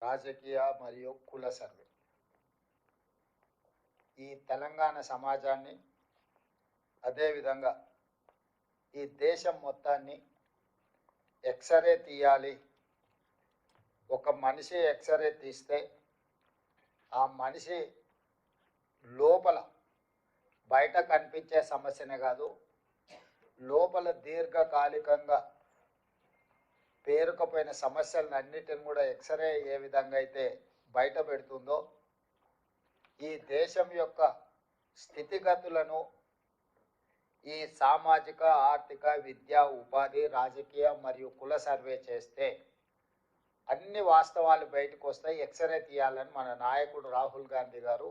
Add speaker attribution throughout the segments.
Speaker 1: రాజకీయ మరియు కుల సర్వే ఈ తెలంగాణ సమాజాన్ని, అదేవిధంగా ఈ దేశం మొత్తాన్ని ఎక్స్రే తీయాలి. ఒక మనిషి ఎక్స్రే తీస్తే ఆ మనిషి లోపల బయట కనిపించే సమస్యనే కాదు, లోపల దీర్ఘకాలికంగా పేరుకపోయిన సమస్యలన్నిటిని కూడా ఎక్స్రే ఏ విధంగా అయితే బయట పెడుతుందో, ఈ దేశం యొక్క స్థితిగతులను ఈ సామాజిక, ఆర్థిక, విద్యా, ఉపాధి, రాజకీయ మరియు కుల సర్వే చేస్తే అన్ని వాస్తవాలు బయటకు వస్తాయి. ఎక్స్రే తీయాలని మన నాయకుడు రాహుల్ గాంధీ గారు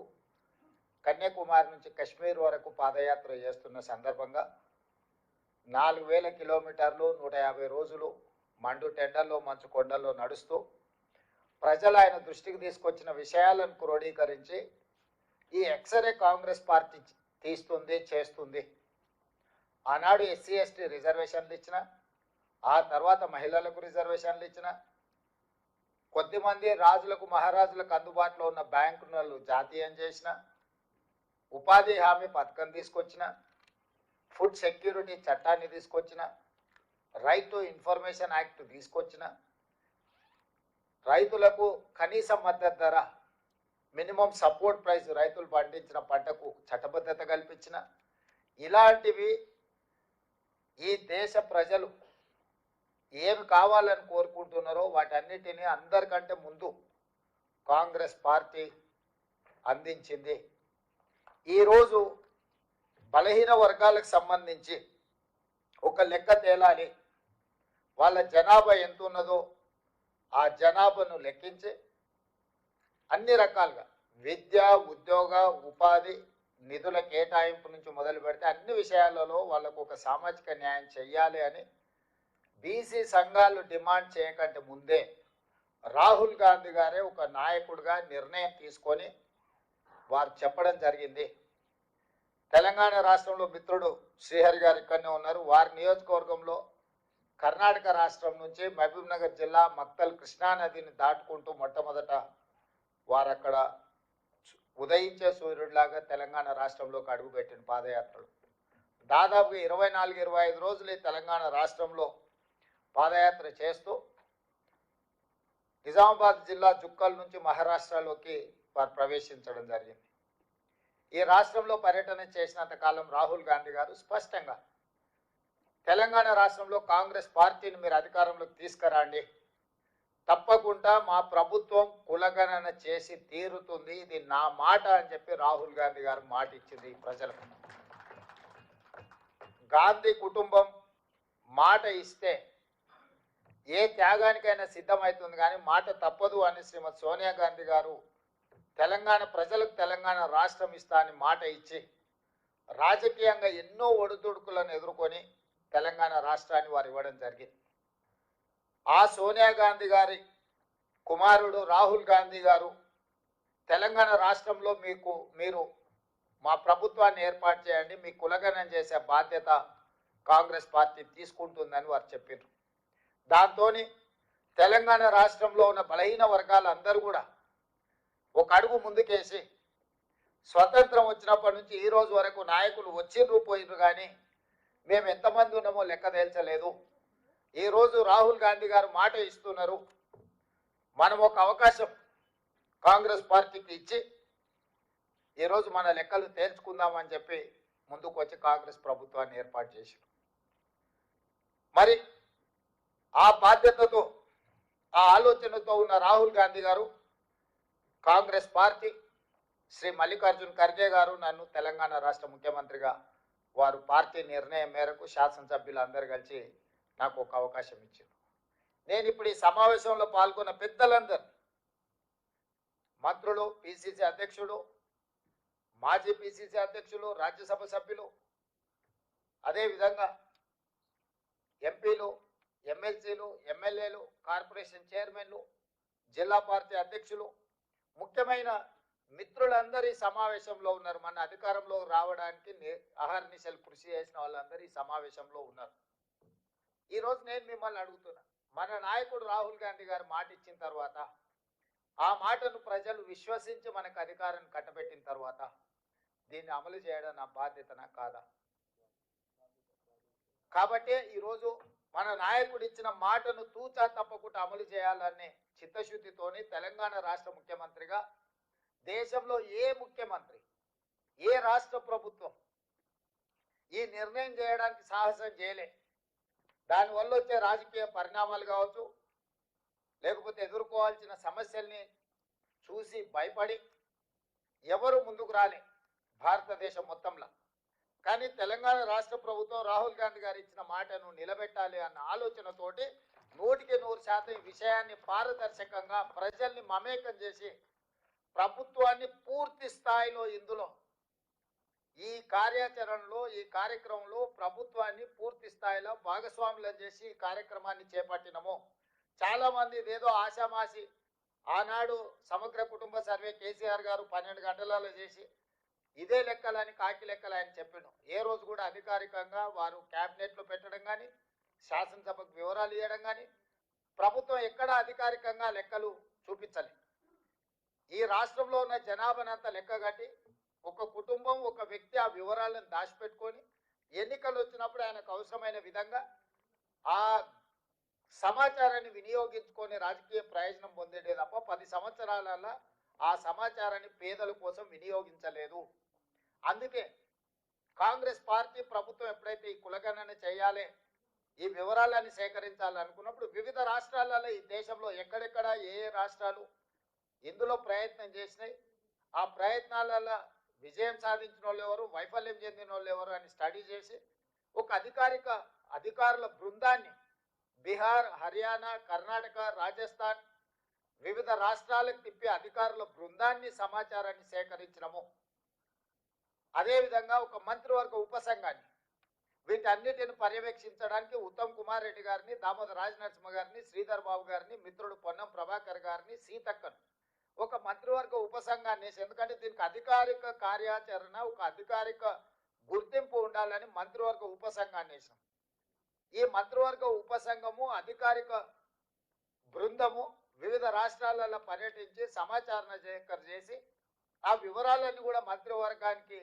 Speaker 1: కన్యాకుమారి నుంచి కశ్మీర్ వరకు పాదయాత్ర చేస్తున్న సందర్భంగా 4000 కిలోమీటర్లు 150 రోజులు మండు టెండల్లో మంచు కొండల్లో నడుస్తూ ప్రజలు ఆయన దృష్టికి తీసుకొచ్చిన విషయాలను క్రోడీకరించి ఈ ఎక్స్రే కాంగ్రెస్ పార్టీ తీస్తుంది, చేస్తుంది. ఆనాడు ఎస్సీ ఎస్టీ రిజర్వేషన్లు ఇచ్చిన, ఆ తర్వాత మహిళలకు రిజర్వేషన్లు ఇచ్చిన, కొద్దిమంది రాజులకు మహారాజులకు అందుబాటులో ఉన్న బ్యాంకులను జాతీయం చేసిన, ఉపాధి హామీ పథకం తీసుకొచ్చిన, ఫుడ్ సెక్యూరిటీ చట్టాన్ని తీసుకొచ్చిన, రైట్ టు ఇన్ఫర్మేషన్ యాక్ట్ తీసుకొచ్చిన, రైతులకు కనీస మద్దతు ధర మినిమం సపోర్ట్ ప్రైస్ రైతులు పండించిన పంటకు చట్టబద్ధత కల్పించిన, ఇలాంటివి ఈ దేశ ప్రజలు ఏమి కావాలని కోరుకుంటున్నారో వాటన్నిటినీ అందరికంటే ముందు కాంగ్రెస్ పార్టీ అందించింది. ఈరోజు బలహీన వర్గాలకు సంబంధించి ఒక లెక్క తేలాలి. వాళ్ళ జనాభా ఎంత ఉన్నదో ఆ జనాభాను లెక్కించి అన్ని రకాలుగా విద్య, ఉద్యోగ, ఉపాధి, నిధుల కేటాయింపు నుంచి మొదలు పెడితే అన్ని విషయాలలో వాళ్ళకు ఒక సామాజిక న్యాయం చెయ్యాలి అని బీసీ సంఘాలు డిమాండ్ చేయకంటే ముందే రాహుల్ గాంధీ గారే ఒక నాయకుడిగా నిర్ణయం తీసుకొని వారు చెప్పడం జరిగింది. తెలంగాణ రాష్ట్రంలో మిత్రుడు శ్రీహరి గారు ఇక్కడనే ఉన్నారు. వారి నియోజకవర్గంలో కర్ణాటక రాష్ట్రం నుంచి మహబూబ్ నగర్ జిల్లా మక్తల్ కృష్ణానదిని దాటుకుంటూ మొట్టమొదట వారు అక్కడ ఉదయించే సూర్యుడిలాగా తెలంగాణ రాష్ట్రంలోకి అడుగుపెట్టిన పాదయాత్రలు దాదాపుగా 24-25 రోజులు ఈ తెలంగాణ రాష్ట్రంలో పాదయాత్ర చేస్తూ నిజామాబాద్ జిల్లా జుక్కల్ నుంచి మహారాష్ట్రలోకి వారు ప్రవేశించడం జరిగింది. ఈ రాష్ట్రంలో పర్యటన చేసినంత కాలం రాహుల్ గాంధీ గారు స్పష్టంగా తెలంగాణ రాష్ట్రంలో కాంగ్రెస్ పార్టీని మీరు అధికారంలోకి తీసుకురండి, తప్పకుండా మా ప్రభుత్వం కులగణన చేసి తీరుతుంది, ఇది నా మాట అని చెప్పి రాహుల్ గాంధీ గారు మాట ఇచ్చింది ప్రజలకు. గాంధీ కుటుంబం మాట ఇస్తే ఏ త్యాగానికైనా సిద్ధమవుతుంది, కానీ మాట తప్పదు అని శ్రీమతి సోనియా గాంధీ గారు తెలంగాణ ప్రజలకు తెలంగాణ రాష్ట్రం ఇస్తా అని మాట ఇచ్చి రాజకీయంగా ఎన్నో ఒడిదుడుకులను ఎదుర్కొని తెలంగాణ రాష్ట్రాన్ని వారు ఇవ్వడం జరిగింది. ఆ సోనియా గాంధీ గారి కుమారుడు రాహుల్ గాంధీ గారు తెలంగాణ రాష్ట్రంలో మీరు మా ప్రభుత్వాన్ని ఏర్పాటు చేయండి, మీ కులగణన చేసే బాధ్యత కాంగ్రెస్ పార్టీ తీసుకుంటుందని వారు చెప్పారు. దాంతో తెలంగాణ రాష్ట్రంలో ఉన్న బలహీన వర్గాలు అందరూ కూడా ఒక అడుగు ముందుకేసి స్వతంత్రం వచ్చినప్పటి నుంచి ఈ రోజు వరకు నాయకులు వచ్చిర్రు పోయిర్రు, కానీ మేము ఎంతమంది ఉన్నామో లెక్క తేల్చలేదు. ఈరోజు రాహుల్ గాంధీ గారు మాట ఇస్తున్నారు, మనం ఒక అవకాశం కాంగ్రెస్ పార్టీకి ఇచ్చి ఈరోజు మన లెక్కలు తేల్చుకుందామని చెప్పి ముందుకు వచ్చి కాంగ్రెస్ ప్రభుత్వాన్ని ఏర్పాటు చేశారు. మరి ఆ బాధ్యతతో, ఆ ఆలోచనతో ఉన్న రాహుల్ గాంధీ గారు, కాంగ్రెస్ పార్టీ, శ్రీ మల్లికార్జున్ ఖర్గే గారు నన్ను తెలంగాణ రాష్ట్ర ముఖ్యమంత్రిగా వారు పార్టీ నిర్ణయం మేరకు శాసనసభ్యులు అందరూ కలిసి నాకు ఒక అవకాశం ఇచ్చారు. నేను ఇప్పుడు ఈ సమావేశంలో పాల్గొన్న పెద్దలందరూ, మంత్రులు, పిసిసి అధ్యక్షుడు, మాజీ పిసిసి అధ్యక్షులు, రాజ్యసభ సభ్యులు, అదేవిధంగా ఎంపీలు, ఎమ్మెల్సీలు, ఎమ్మెల్యేలు, కార్పొరేషన్ చైర్మన్లు, జిల్లా పార్టీ అధ్యక్షులు, ముఖ్యమైన మిత్రులందరూ ఈ సమావేశంలో ఉన్నారు. మన అధికారంలో రావడానికి అహర్నిశలు కృషి చేసిన వాళ్ళందరూ ఈ సమావేశంలో ఉన్నారు. ఈరోజు నేను మిమ్మల్ని అడుగుతున్నా, మన నాయకుడు రాహుల్ గాంధీ గారు మాట ఇచ్చిన తర్వాత ఆ మాటను ప్రజలు విశ్వసించి మనకు అధికారాన్ని కట్టబెట్టిన తర్వాత దీన్ని అమలు చేయడం నా బాధ్యతనా కాదా? కాబట్టి ఈరోజు మన నాయకుడు ఇచ్చిన మాటను తూచా తప్పకుండా అమలు చేయాలనే చిత్తశుద్ధితోని తెలంగాణ రాష్ట్ర ముఖ్యమంత్రిగా దేశంలో ఏ ముఖ్యమంత్రి, ఏ రాష్ట్ర ప్రభుత్వం ఈ నిర్ణయం చేయడానికి సాహసం చేయలే. దానివల్ల వచ్చే రాజకీయ పరిణామాలు కావచ్చు, లేకపోతే ఎదుర్కోవాల్సిన సమస్యల్ని చూసి భయపడి ఎవరు ముందుకు రాలే భారతదేశం మొత్తంలో. కానీ తెలంగాణ రాష్ట్ర ప్రభుత్వం రాహుల్ గాంధీ గారు ఇచ్చిన మాటను నిలబెట్టాలి అన్న ఆలోచనతోటి 100% ఈ విషయాన్ని పారదర్శకంగా ప్రజల్ని మమేకం చేసి ప్రభుత్వాన్ని పూర్తి స్థాయిలో ఇందులో ఈ కార్యాచరణలో ఈ కార్యక్రమంలో ప్రభుత్వాన్ని పూర్తి స్థాయిలో భాగస్వాములను చేసి ఈ కార్యక్రమాన్ని చేపట్టినము. చాలా మంది ఇదేదో ఆశామాసి ఆనాడు సమగ్ర కుటుంబ సర్వే కేసీఆర్ గారు 12 గంటలలో చేసి ఇదే లెక్కలని కాకి లెక్కలని చెప్పాను. ఏ రోజు కూడా అధికారికంగా వారు క్యాబినెట్లో పెట్టడం కానీ శాసనసభకు వివరాలు ఇవ్వడం కానీ ప్రభుత్వం ఎక్కడ అధికారికంగా లెక్కలు చూపించలేదు. ఈ రాష్ట్రంలో ఉన్న జనాభానంతా లెక్క కట్టి ఒక కుటుంబం ఒక వ్యక్తి ఆ వివరాలను దాచిపెట్టుకొని ఎన్నికలు వచ్చినప్పుడు ఆయనకు అవసరమైన విధంగా ఆ సమాచారాన్ని వినియోగించుకొని రాజకీయ ప్రయోజనం పొందేదే తప్ప 10 సంవత్సరాలలో ఆ సమాచారాన్ని పేదల కోసం వినియోగించలేదు. అందుకే కాంగ్రెస్ పార్టీ ప్రభుత్వం ఎప్పుడైతే ఈ కులగణన చేయాలి, ఈ వివరాలను సేకరించాలనుకున్నప్పుడు వివిధ రాష్ట్రాలలో ఈ దేశంలో ఎక్కడెక్కడ ఏ రాష్ట్రాలు ఇందులో ప్రయత్నం చేసినాయి, ఆ ప్రయత్నాలలో విజయం సాధించిన వాళ్ళు ఎవరు, వైఫల్యం చెందిన వాళ్ళు ఎవరు అని స్టడీ చేసి ఒక అధికారుల బృందాన్ని బీహార్, హర్యానా, కర్ణాటక, రాజస్థాన్ వివిధ రాష్ట్రాలకు తిప్పి అధికారుల బృందాన్ని సమాచారాన్ని సేకరించడము. అదేవిధంగా ఒక మంత్రివర్గ ఉపసంఘాన్ని వీటన్నిటిని పర్యవేక్షించడానికి ఉత్తమ్ కుమార్ రెడ్డి గారిని, దామోదర్ రాజనరసింహ గారిని, శ్రీధర్ బాబు గారిని, మిత్రుడు పొన్నం ప్రభాకర్ గారిని, సీతక్కను ఒక మంత్రివర్గ ఉపసంఘాన్ని వేసి, ఎందుకంటే దీనికి అధికారిక కార్యాచరణ ఒక అధికారిక గుర్తింపు ఉండాలని మంత్రివర్గ ఉపసంఘాన్ని వేసాం. ఈ మంత్రివర్గ ఉపసంఘము అధికారిక బృందము వివిధ రాష్ట్రాలలో పర్యటించి సమాచారణ సేకరణ చేసి ఆ వివరాలన్నీ కూడా మంత్రివర్గానికి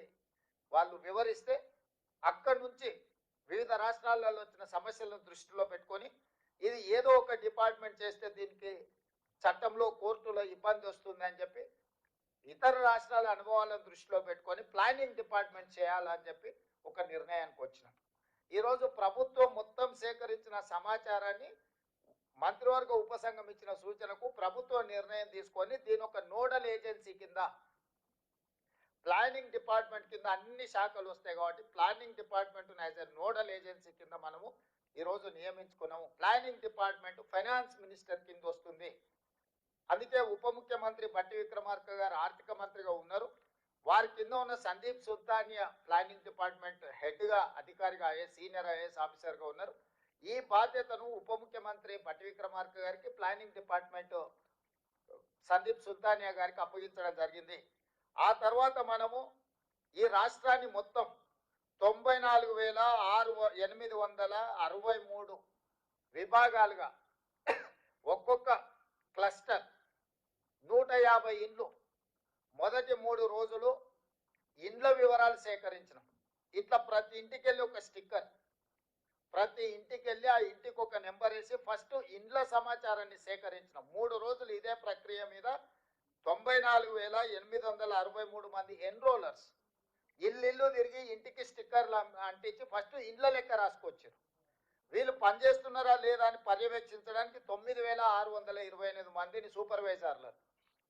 Speaker 1: వాళ్ళు వివరిస్తే అక్కడి నుంచి వివిధ రాష్ట్రాలలో వచ్చిన సమస్యలను దృష్టిలో పెట్టుకొని ఇది ఏదో ఒక డిపార్ట్మెంట్ చేస్తే దీనికి చట్టంలో కోర్టులో ఇబ్బంది వస్తుంది అని చెప్పి ఇతర రాష్ట్రాల అనుభవాలను దృష్టిలో పెట్టుకొని ప్లానింగ్ డిపార్ట్మెంట్ చేయాలని చెప్పి ఒక నిర్ణయానికి వచ్చినాం. ఈరోజు ప్రభుత్వం మొత్తం సేకరించిన సమాచారాన్ని మంత్రివర్గ ఉపసంఘం ఇచ్చిన సూచనకు ప్రభుత్వం నిర్ణయం తీసుకొని దీని ఒక నోడల్ ఏజెన్సీ కింద ప్లానింగ్ డిపార్ట్మెంట్ కింద అన్ని శాఖలు వస్తాయి కాబట్టి planning department as a nodal agency కింద మనము ఈరోజు నియమించుకున్నాము. ప్లానింగ్ డిపార్ట్మెంట్ ఫైనాన్స్ మినిస్టర్ కింద వస్తుంది. అందుకే ఉప ముఖ్యమంత్రి బట్టి విక్రమార్క గారు ఆర్థిక మంత్రిగా ఉన్నారు. వారి కింద ఉన్న సందీప్ సుల్తానియా ప్లానింగ్ డిపార్ట్మెంట్ హెడ్గా అధికారిగా సీనియర్ ఐఏఎస్ ఆఫీసర్గా ఉన్నారు. ఈ బాధ్యతను ఉప ముఖ్యమంత్రి బట్టి విక్రమార్క గారికి ప్లానింగ్ డిపార్ట్మెంట్ సందీప్ సుల్తానియా గారికి అప్పగించడం జరిగింది. ఆ తర్వాత మనము ఈ రాష్ట్రాన్ని మొత్తం 94,863 విభాగాలుగా ఒక్కొక్క క్లస్టర్ 150 ఇండ్లు మొదటి 3 రోజులు ఇండ్ల వివరాలు సేకరించినాం. ఇట్లా ప్రతి ఇంటికి వెళ్ళి ఒక స్టిక్కర్, ప్రతి ఇంటికి వెళ్ళి ఆ ఇంటికి ఒక నెంబర్ వేసి ఫస్ట్ ఇండ్ల సమాచారాన్ని సేకరించినాం. 3 రోజులు ఇదే ప్రక్రియ మీద 94,863 మంది ఎన్రోలర్స్ ఇల్లు తిరిగి ఇంటికి స్టిక్కర్లు అంటించి ఫస్ట్ ఇండ్ల లెక్క రాసుకొచ్చారు. వీళ్ళు పనిచేస్తున్నారా లేదా అని పర్యవేక్షించడానికి 9,628 మందిని సూపర్వైజర్లు,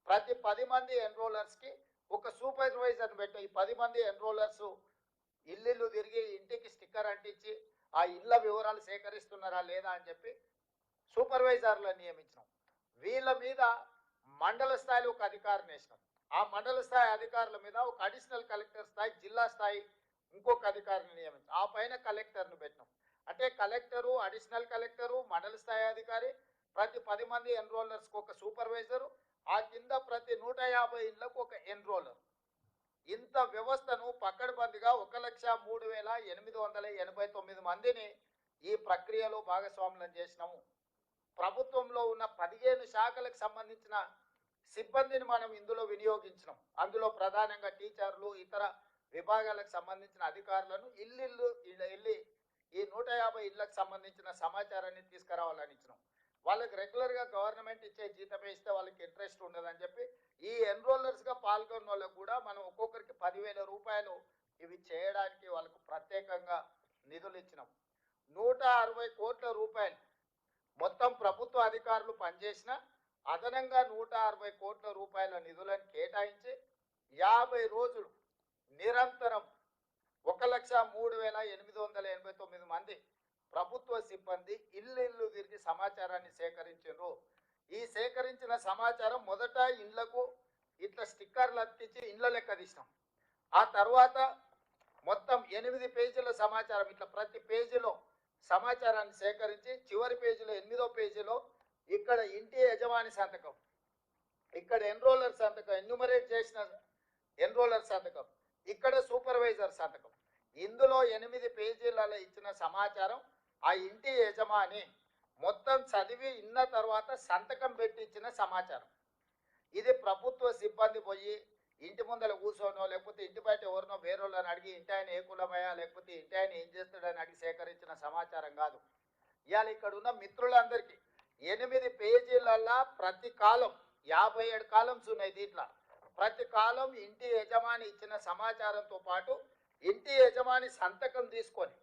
Speaker 1: ప్రతి 10 మంది ఎన్రోలర్స్కి ఒక సూపర్వైజర్ని పెట్టి ఈ 10 మంది ఎన్రోలర్స్ ఇల్లు తిరిగి ఇంటికి స్టిక్కర్ అంటించి ఆ ఇళ్ళ వివరాలు సేకరిస్తున్నారా లేదా అని చెప్పి సూపర్వైజర్లను నియమించినాం. వీళ్ళ మీద మండల స్థాయిలో ఒక అధికారిని వేసినాం. ఆ మండల స్థాయి అధికారుల మీద ఒక అడిషనల్ కలెక్టర్ స్థాయి, జిల్లా స్థాయి ఇంకొక అధికారిని నియమించాం. ఆ పైన కలెక్టర్ను పెట్టినాం. అంటే కలెక్టరు, అడిషనల్ కలెక్టరు, మండల స్థాయి అధికారి, ప్రతి 10 మంది ఎన్రోలర్స్కి ఒక సూపర్వైజరు, ఆ కింద ప్రతి 150 ఇళ్లకు ఒక ఎన్రోలర్. ఇంత వ్యవస్థను పక్కడబందిగా 1,03,889 మందిని ఈ ప్రక్రియలో భాగస్వాములను చేసినాము. ప్రభుత్వంలో ఉన్న 15 శాఖలకు సంబంధించిన సిబ్బందిని మనం ఇందులో వినియోగించినాం. అందులో ప్రధానంగా టీచర్లు, ఇతర విభాగాలకు సంబంధించిన అధికారులను ఇల్లు వెళ్ళి ఈ 150 ఇళ్లకు సంబంధించిన సమాచారాన్ని తీసుకురావాలని ఇచ్చినాం. వాళ్ళకి రెగ్యులర్గా గవర్నమెంట్ ఇచ్చే జీతమే ఇస్తే వాళ్ళకి ఇంట్రెస్ట్ ఉండదని చెప్పి ఈ ఎన్రోలర్స్గా పాల్గొన్న వాళ్ళకు కూడా మనం ఒక్కొక్కరికి 10,000 రూపాయలు ఇవి చేయడానికి వాళ్ళకు ప్రత్యేకంగా నిధులు ఇచ్చినాం. 160 కోట్ల రూపాయలు మొత్తం ప్రభుత్వ అధికారులు పనిచేసిన అదనంగా 160 కోట్ల రూపాయల నిధులను కేటాయించి 50 రోజులు నిరంతరం 1,03,889 మంది ప్రభుత్వ సిబ్బంది ఇల్లు తిరిగి సమాచారాన్ని సేకరించారు. ఈ సేకరించిన సమాచారం మొదట ఇళ్లకు ఇట్లా స్టిక్కర్లు అతికించి ఇండ్ల లెక్క తీసినాం. ఆ తర్వాత మొత్తం 8 పేజీల సమాచారం ఇట్లా ప్రతి పేజీలో సమాచారాన్ని సేకరించి చివరి పేజీలో 8వ పేజీలో ఇక్కడ ఇంటి యజమాని సంతకం, ఇక్కడ ఎన్రోలర్ సంతకం, ఎన్యూమరేట్ చేసిన ఎన్రోలర్ సంతకం, ఇక్కడ సూపర్వైజర్ సంతకం. ఇందులో 8 పేజీలలో ఇచ్చిన సమాచారం ఆ ఇంటి యజమాని మొత్తం చదివి ఇన్న తర్వాత సంతకం పెట్టి ఇచ్చిన సమాచారం. ఇది ప్రభుత్వ సిబ్బంది పోయి ఇంటి ముందర కూర్చోనో లేకపోతే ఇంటి బయట ఎవరినో వేరేళ్ళని అడిగి ఇంటి ఆయన ఏ కులమయ్యా లేకపోతే ఇంటి ఆయన ఏం చేస్తాడని అడిగి సేకరించిన సమాచారం కాదు. ఇవాళ ఇక్కడ ఉన్న మిత్రులందరికీ 8 పేజీలల్లా ప్రతి కాలం 57 కాలమ్స్ ఉన్నాయి. దీంట్లో ప్రతి కాలం ఇంటి యజమాని ఇచ్చిన సమాచారంతో పాటు ఇంటి యజమాని సంతకం తీసుకొని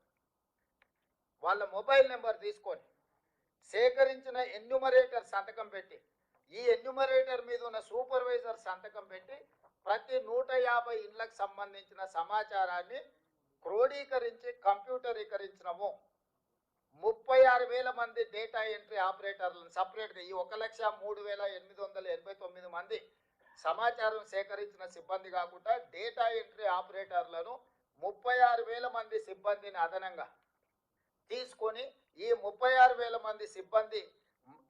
Speaker 1: వాళ్ళ మొబైల్ నెంబర్ తీసుకొని సేకరించిన ఎన్యూమరేటర్ సంతకం పెట్టి ఈ ఎన్యూమరేటర్ మీద ఉన్న సూపర్వైజర్ సంతకం పెట్టి ప్రతి 150 ఇళ్లకు సంబంధించిన సమాచారాన్ని క్రోడీకరించి కంప్యూటరీకరించినము. 36,000 మంది డేటా ఎంట్రీ ఆపరేటర్లను సపరేట్గా ఈ 1,03,889 మంది సమాచారం సేకరించిన సిబ్బంది కాకుండా డేటా ఎంట్రీ ఆపరేటర్లను 36,000 మంది సిబ్బందిని అదనంగా తీసుకొని ఈ 36,000 మంది సిబ్బంది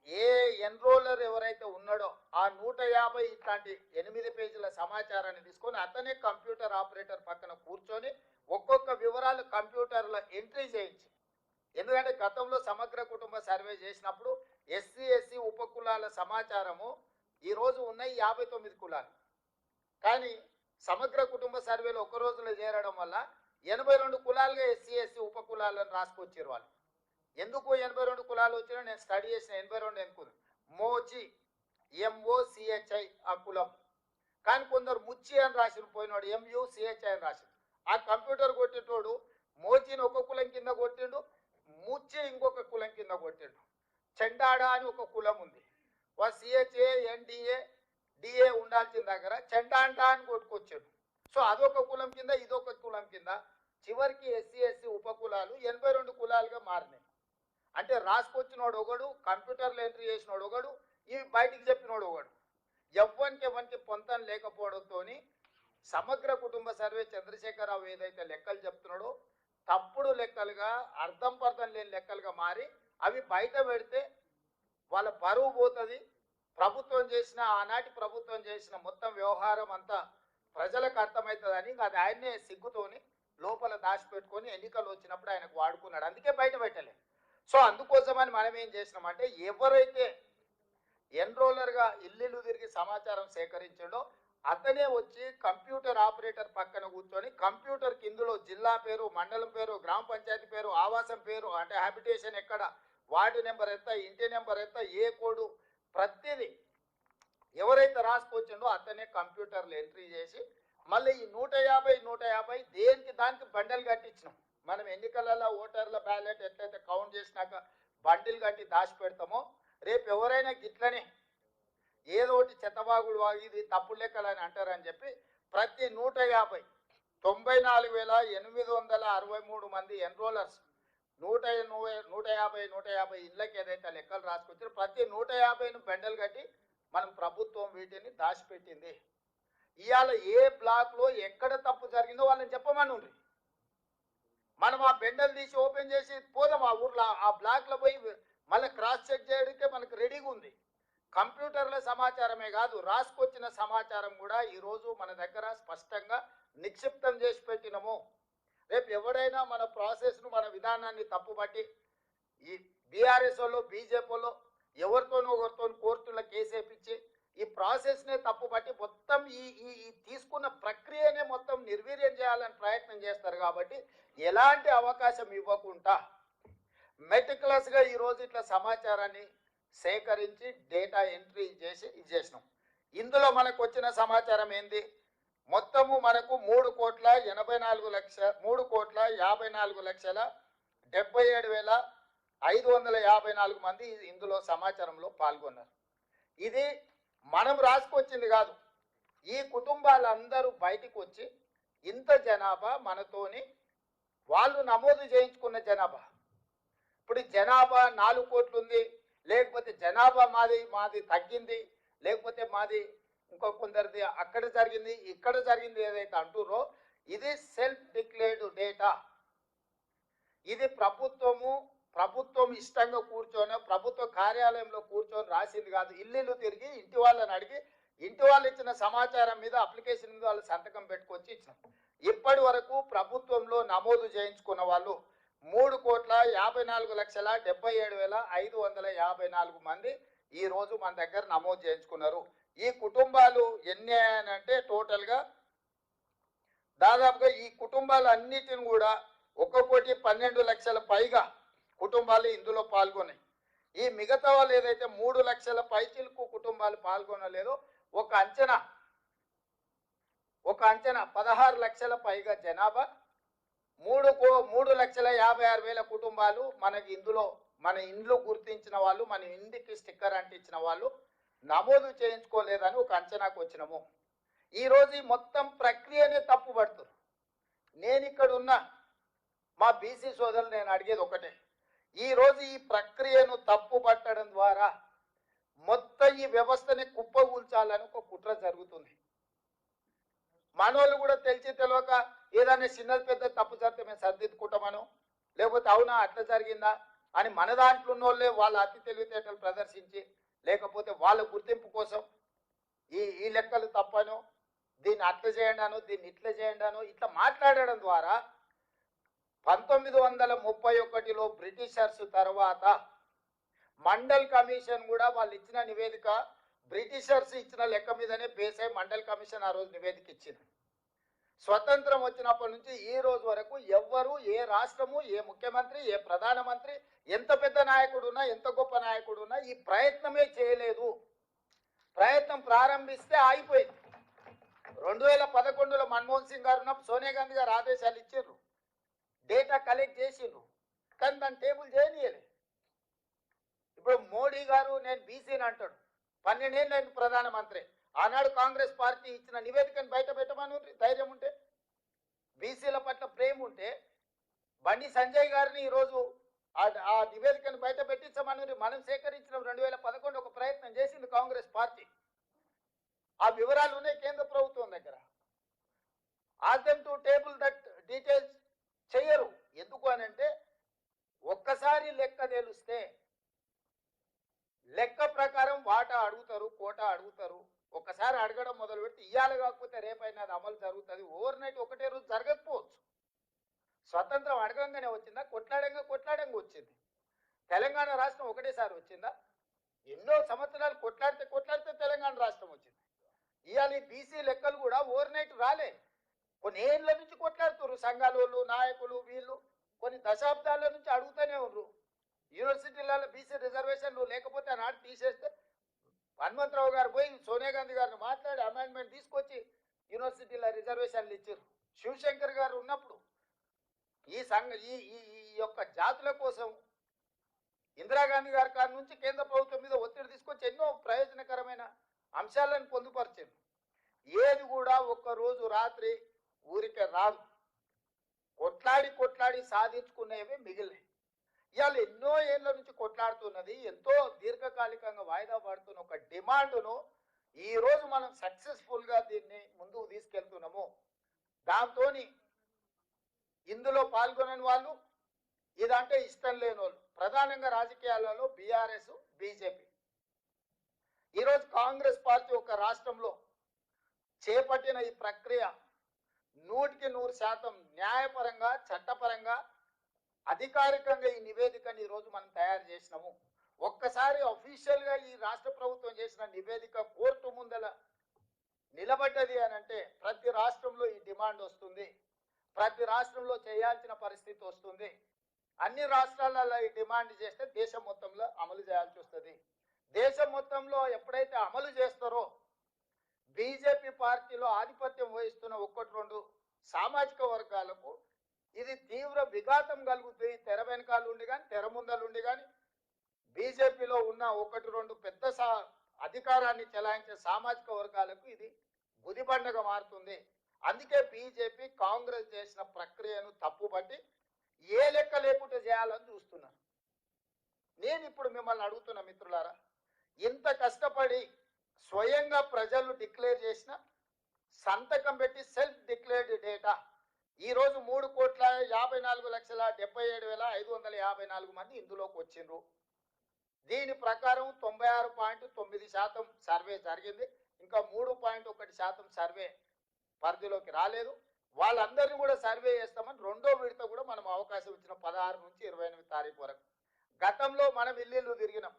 Speaker 1: ఏ ఎన్రోలర్ ఎవరైతే ఉన్నాడో ఆ 150 ఇట్లాంటి 8 పేజీల సమాచారాన్ని తీసుకొని అతనే కంప్యూటర్ ఆపరేటర్ పక్కన కూర్చొని ఒక్కొక్క వివరాలు కంప్యూటర్లో ఎంట్రీ చేయించి, ఎందుకంటే గతంలో సమగ్ర కుటుంబ సర్వే చేసినప్పుడు ఎస్సీ ఉపకులాల సమాచారము ఈరోజు ఉన్నాయి 59 కులాలు. కానీ సమగ్ర కుటుంబ సర్వేలో ఒక రోజులో చేరడం వల్ల 82 కులాలుగా ఎస్సీ ఉపకులాలను రాసుకొచ్చారు వాళ్ళు. ఎందుకు 82 కులాలు వచ్చినా నేను స్టడీ చేసిన 82 ఎందుకుంది. మోచి MOCHI ఆ కులం, కానీ కొందరు ముచ్చి అని రాసిన పోయినాడు MUCHI అని రాసిన. ఆ కంప్యూటర్ కొట్టేటోడు మోచిని ఒక కులం కింద కొట్టిండు, ముచ్చి ఇంకొక కులం కింద కొట్టిండు. చెండాడ అని ఒక కులం ఉంది, CHA NDA DA ఉండాల్సిన దగ్గర చెండాండా అని కొట్టుకొచ్చాడు. సో అదొక కులం కింద ఇదొక కులం కింద చివరికి ఎస్సీ ఉపకులాలు 82 కులాలుగా మారినాయి. అంటే రాసుకొచ్చినోడు ఒకడు, కంప్యూటర్లో ఎంట్రీ చేసినోడు ఒకడు, ఇవి బయటికి చెప్పినోడు ఒకడు. ఎవరికి పొంతం లేకపోవడంతో సమగ్ర కుటుంబ సర్వే చంద్రశేఖరరావు ఏదైతే లెక్కలు చెప్తున్నాడో తప్పుడు లెక్కలుగా అర్థం పర్థం లేని లెక్కలుగా మారి అవి బయట పెడితే వాళ్ళ పరువు పోతుంది. ప్రభుత్వం చేసిన ఆనాటి ప్రభుత్వం చేసిన మొత్తం వ్యవహారం అంతా ప్రజలకు అర్థమవుతుందని అది ఆయన్నే సిగ్గుతోని లోపల దాచిపెట్టుకొని ఎన్నికలు వచ్చినప్పుడు ఆయనకు వాడుకున్నాడు. అందుకే బయట పెట్టలే. సో అందుకోసమని మనం ఏం చేసినామంటే ఎవరైతే ఎన్రోలర్గా ఇల్లు తిరిగి సమాచారం సేకరించాడో అతనే వచ్చి కంప్యూటర్ ఆపరేటర్ పక్కన కూర్చొని కంప్యూటర్కి ఇందులో జిల్లా పేరు, మండలం పేరు, గ్రామ పంచాయతీ పేరు, ఆవాసం పేరు, అంటే హ్యాబిటేషన్ ఎక్కడ, వార్డు నెంబర్ ఎంత, ఇంటి నెంబర్ ఎంత, ఏ కోడు, ప్రతిదీ ఎవరైతే రాసుకొచ్చిండో అతనే కంప్యూటర్లో ఎంట్రీ చేసి మళ్ళీ ఈ 150 దేనికి దానికి బండలు కట్టించినాం. మనం ఎన్నికలలో ఓటర్ల బ్యాలెట్ ఎట్లయితే కౌంట్ చేసినాక బండిల్ కట్టి దాచి పెడతామో రేపు ఎవరైనా గిట్లనే ఏదో ఒకటి చెత్తబాగులు వాగి ఇది తప్పుడు లెక్కలని అంటారని చెప్పి ప్రతి 94,863 మంది ఎన్రోలర్స్ 150 ఇళ్ళకి ఏదైతే లెక్కలు రాసుకొచ్చారో ప్రతి 150ను బెండలు కట్టి మనం ప్రభుత్వం వీటిని దాచిపెట్టింది. ఇవాళ ఏ బ్లాక్లో ఎక్కడ తప్పు జరిగిందో వాళ్ళని చెప్పమని ఉంది. మనం ఆ బెండలు తీసి ఓపెన్ చేసి పోదాం ఆ ఊర్లో, ఆ బ్లాక్లో పోయి మళ్ళీ క్రాస్ చెక్ చేయడానికే మనకు రెడీగా ఉంది. కంప్యూటర్ల సమాచారమే కాదు, రాసుకొచ్చిన సమాచారం కూడా ఈరోజు మన దగ్గర స్పష్టంగా నిక్షిప్తం చేసి పెట్టినము. రేపు ఎవడైనా మన ప్రాసెస్ను, మన విధానాన్ని తప్పుపట్టి ఈ బీఆర్ఎస్ వాళ్ళు, బీజేపీలో ఎవరితోనో ఒకరితో కోర్టులో కేసు వేయించి ఈ ప్రాసెస్నే తప్పుపట్టి మొత్తం ఈ తీసుకున్న ప్రక్రియనే మొత్తం నిర్వీర్యం చేయాలని ప్రయత్నం చేస్తారు. కాబట్టి ఎలాంటి అవకాశం ఇవ్వకుండా మెటిక్యులస్గా ఈరోజు ఇట్లా సమాచారాన్ని సేకరించి డేటా ఎంట్రీ చేసి చేసినాం. ఇందులో మనకు వచ్చిన సమాచారం ఏంది? మొత్తము మనకు 3,84,74,554 మంది ఇందులో సమాచారంలో పాల్గొన్నారు. ఇది మనం రాసుకొచ్చింది కాదు. ఈ కుటుంబాలందరూ బయటికి వచ్చి ఇంత జనాభా మనతోని వాళ్ళు నమోదు చేయించుకున్న జనాభా. ఇప్పుడు జనాభా 4 కోట్లు ఉంది, లేకపోతే జనాభా మాది తగ్గింది, లేకపోతే మాది ఇంకో కొందరిది అక్కడ జరిగింది ఇక్కడ జరిగింది ఏదైతే అంటురో ఇది సెల్ఫ్ డిక్లేర్డ్ డేటా. ఇది ప్రభుత్వం ఇష్టంగా కూర్చొని ప్రభుత్వ కార్యాలయంలో కూర్చొని రాసింది కాదు. ఇల్లు తిరిగి ఇంటి వాళ్ళని అడిగి ఇంటి వాళ్ళు ఇచ్చిన సమాచారం మీద అప్లికేషన్ మీద వాళ్ళు సంతకం పెట్టుకొచ్చి ఇచ్చాం. ఇప్పటి వరకు ప్రభుత్వంలో నమోదు చేయించుకున్న వాళ్ళు 3,54,77,554 మంది ఈ రోజు మన దగ్గర నమోదు చేయించుకున్నారు. ఈ కుటుంబాలు ఎన్ని అంటే టోటల్గా దాదాపుగా ఈ కుటుంబాలు అన్నిటిని కూడా 1,12,00,000 పైగా కుటుంబాలు ఇందులో పాల్గొన్నాయి. ఈ మిగతా వాళ్ళు ఏదైతే 3 లక్షల పైచిలకు కుటుంబాలు పాల్గొనలేదో ఒక అంచనా 16 లక్షల పైగా జనాభా, 3,56,000 కుటుంబాలు మనకి ఇందులో మన ఇండ్లు గుర్తించిన వాళ్ళు, మన ఇంటికి స్టిక్కర్ అంటించిన వాళ్ళు నమోదు చేయించుకోలేదని ఒక అంచనాకు వచ్చినాము. ఈరోజు ఈ మొత్తం ప్రక్రియనే తప్పుపడుతున్నారు. నేను ఇక్కడ ఉన్న మా బీసీ సోదరులు నేను అడిగేది ఒకటే, ఈరోజు ఈ ప్రక్రియను తప్పుపట్టడం ద్వారా మొత్తం ఈ వ్యవస్థని కుప్పగూల్చాలని ఒక కుట్ర జరుగుతుంది. మనోళ్ళు కూడా తెలిసి తెలియక ఏదైనా చిన్నది పెద్ద తప్పు జరిగితే మేము సరిదిద్దుకుంటామనో, లేకపోతే అవునా అట్లా జరిగిందా అని మన దాంట్లో ఉన్న వాళ్ళే వాళ్ళ అతి తెలివితేటలు ప్రదర్శించి, లేకపోతే వాళ్ళ గుర్తింపు కోసం ఈ లెక్కలు తప్పనో, దీన్ని అట్లా చేయండి అనో, దీన్ని ఇట్లా చేయండి అనో ఇట్లా మాట్లాడడం ద్వారా 1931లో బ్రిటిషర్స్ తర్వాత మండల్ కమిషన్ కూడా వాళ్ళు ఇచ్చిన నివేదిక బ్రిటిషర్స్ ఇచ్చిన లెక్క మీదనే బేస్ అయి మండల్ కమిషన్ ఆ రోజు నివేదిక ఇచ్చింది. స్వతంత్రం వచ్చినప్పటి నుంచి ఈ రోజు వరకు ఎవ్వరు, ఏ రాష్ట్రము, ఏ ముఖ్యమంత్రి, ఏ ప్రధానమంత్రి, ఎంత పెద్ద నాయకుడు ఉన్నా, ఎంత గొప్ప నాయకుడు ఉన్నా ఈ ప్రయత్నమే చేయలేదు. ప్రయత్నం ప్రారంభిస్తే ఆగిపోయింది. 2011లో మన్మోహన్ సింగ్ గారు ఉన్నప్పుడు సోనియా గాంధీ గారు ఆదేశాలు ఇచ్చారు, డేటా కలెక్ట్ చేసిండ్రు, కానీ దాన్ని టేబుల్ చేయనీయలేదు. ఇప్పుడు మోడీ గారు నేను బీసీని అంటాడు, 12 ఏళ్ళు అయింది ప్రధానమంత్రి. ఆనాడు కాంగ్రెస్ పార్టీ ఇచ్చిన నివేదికను బయట పెట్టమని ధైర్యం ఉంటే, బీసీల పట్ల ప్రేమ ఉంటే బండి సంజయ్ గారిని ఈరోజు ఆ నివేదికను బయట పెట్టించమని మనం సేకరించిన 2011 ఒక ప్రయత్నం చేసింది కాంగ్రెస్ పార్టీ. ఆ వివరాలు ఉన్నాయి కేంద్ర ప్రభుత్వం దగ్గర. Ask them to table that details చెయ్యరు. ఎందుకు అని అంటే ఒక్కసారి లెక్క తెలిస్తే లెక్క ప్రకారం వాటా అడుగుతారు, కోటా అడుగుతారు. ఒకసారి అడగడం మొదలు పెడితే ఇయ్యాలి కాకపోతే రేపైనా అది అమలు జరుగుతుంది. ఓవర్ నైట్ ఒకటే రోజు జరగకపోవచ్చు. స్వతంత్రం అడగంగానే వచ్చిందా? కొట్లాడంగా వచ్చింది. తెలంగాణ రాష్ట్రం ఒకటేసారి వచ్చిందా? ఎన్నో సంవత్సరాలు కొట్లాడితే తెలంగాణ రాష్ట్రం వచ్చింది. ఇవాళ ఈ బీసీ లెక్కలు కూడా ఓవర్ నైట్ రాలే. కొన్ని ఏళ్ళ నుంచి కొట్లాడుతున్నారు సంఘాలు, నాయకులు, వీళ్ళు కొన్ని దశాబ్దాల నుంచి అడుగుతూనే ఉన్నారు. యూనివర్సిటీలలో బీసీ రిజర్వేషన్లు లేకపోతే ఆనాడు తీసేస్తే హనుమంతరావు గారు పోయి సోనియా గాంధీ గారిని మాట్లాడి అమెండ్మెంట్ తీసుకొచ్చి యూనివర్సిటీల రిజర్వేషన్లు ఇచ్చారు. శివశంకర్ గారు ఉన్నప్పుడు ఈ యొక్క జాతుల కోసం ఇందిరాగాంధీ గారి కాడి నుంచి కేంద్ర ప్రభుత్వం మీద ఒత్తిడి తీసుకొచ్చి ఎన్నో ప్రయోజనకరమైన అంశాలను పొందుపరిచారు. ఏది కూడా ఒక్కరోజు రాత్రి ఊరికే రాదు. కొట్లాడి సాధించుకునేవి మిగిలినాయి. ఇవాళ ఎన్నో ఏళ్ళ నుంచి కొట్లాడుతున్నది, ఎంతో దీర్ఘకాలికంగా వాయిదా పడుతున్న ఒక డిమాండ్ను ఈరోజు మనం సక్సెస్ఫుల్గా దీన్ని ముందుకు తీసుకెళ్తున్నాము. దాంతో ఇందులో పాల్గొనని వాళ్ళు, ఇదంటే ఇష్టం లేని వాళ్ళు, ప్రధానంగా రాజకీయాలలో బీఆర్ఎస్, బీజేపీ. ఈరోజు కాంగ్రెస్ పార్టీ ఒక రాష్ట్రంలో చేపట్టిన ఈ ప్రక్రియ 100% న్యాయపరంగా, చట్టపరంగా, అధికారికంగా ఈ నివేదికని ఈరోజు మనం తయారు చేసినాము. ఒక్కసారి అఫీషియల్ గా ఈ రాష్ట్ర ప్రభుత్వం చేసిన నివేదిక కోర్టు ముందల నిలబడ్డది అని అంటే ప్రతి రాష్ట్రంలో ఈ డిమాండ్ వస్తుంది, ప్రతి రాష్ట్రంలో చేయాల్సిన పరిస్థితి వస్తుంది. అన్ని రాష్ట్రాలలో ఈ డిమాండ్ చేస్తే దేశం మొత్తంలో అమలు చేయాల్సి వస్తుంది. దేశం మొత్తంలో ఎప్పుడైతే అమలు చేస్తారో బీజేపీ పార్టీలో ఆధిపత్యం వహిస్తున్న ఒకటి రెండు సామాజిక వర్గాలకు ఇది తీవ్ర విఘాతం కలుగుతుంది. తెర వెనకాల ఉండి కానీ తెర ముందలుండి కానీ బీజేపీలో ఉన్న ఒకటి రెండు పెద్ద అధికారాన్ని చెలాయించే సామాజిక వర్గాలకు ఇది గుదిబండగా మారుతుంది. అందుకే బీజేపీ కాంగ్రెస్ చేసిన ప్రక్రియను తప్పుపట్టి ఏ లెక్క లేకుండా చేయాలని చూస్తున్నారు. నేను ఇప్పుడు మిమ్మల్ని అడుగుతున్న మిత్రులారా, ఇంత కష్టపడి స్వయంగా ప్రజలు డిక్లేర్ చేసిన సంతకం పెట్టి సెల్ఫ్ డిక్లేర్డ్ డేటా ఈరోజు 3,54,77,554 మంది ఇందులోకి వచ్చిండ్రు. దీని ప్రకారం 96.9% సర్వే జరిగింది. ఇంకా 3.1% సర్వే పరిధిలోకి రాలేదు. వాళ్ళందరినీ కూడా సర్వే చేస్తామని రెండో విడత కూడా మనం అవకాశం ఇచ్చిన 16 నుంచి 28 తారీఖు వరకు. గతంలో మనం ఇల్లు తిరిగినాం.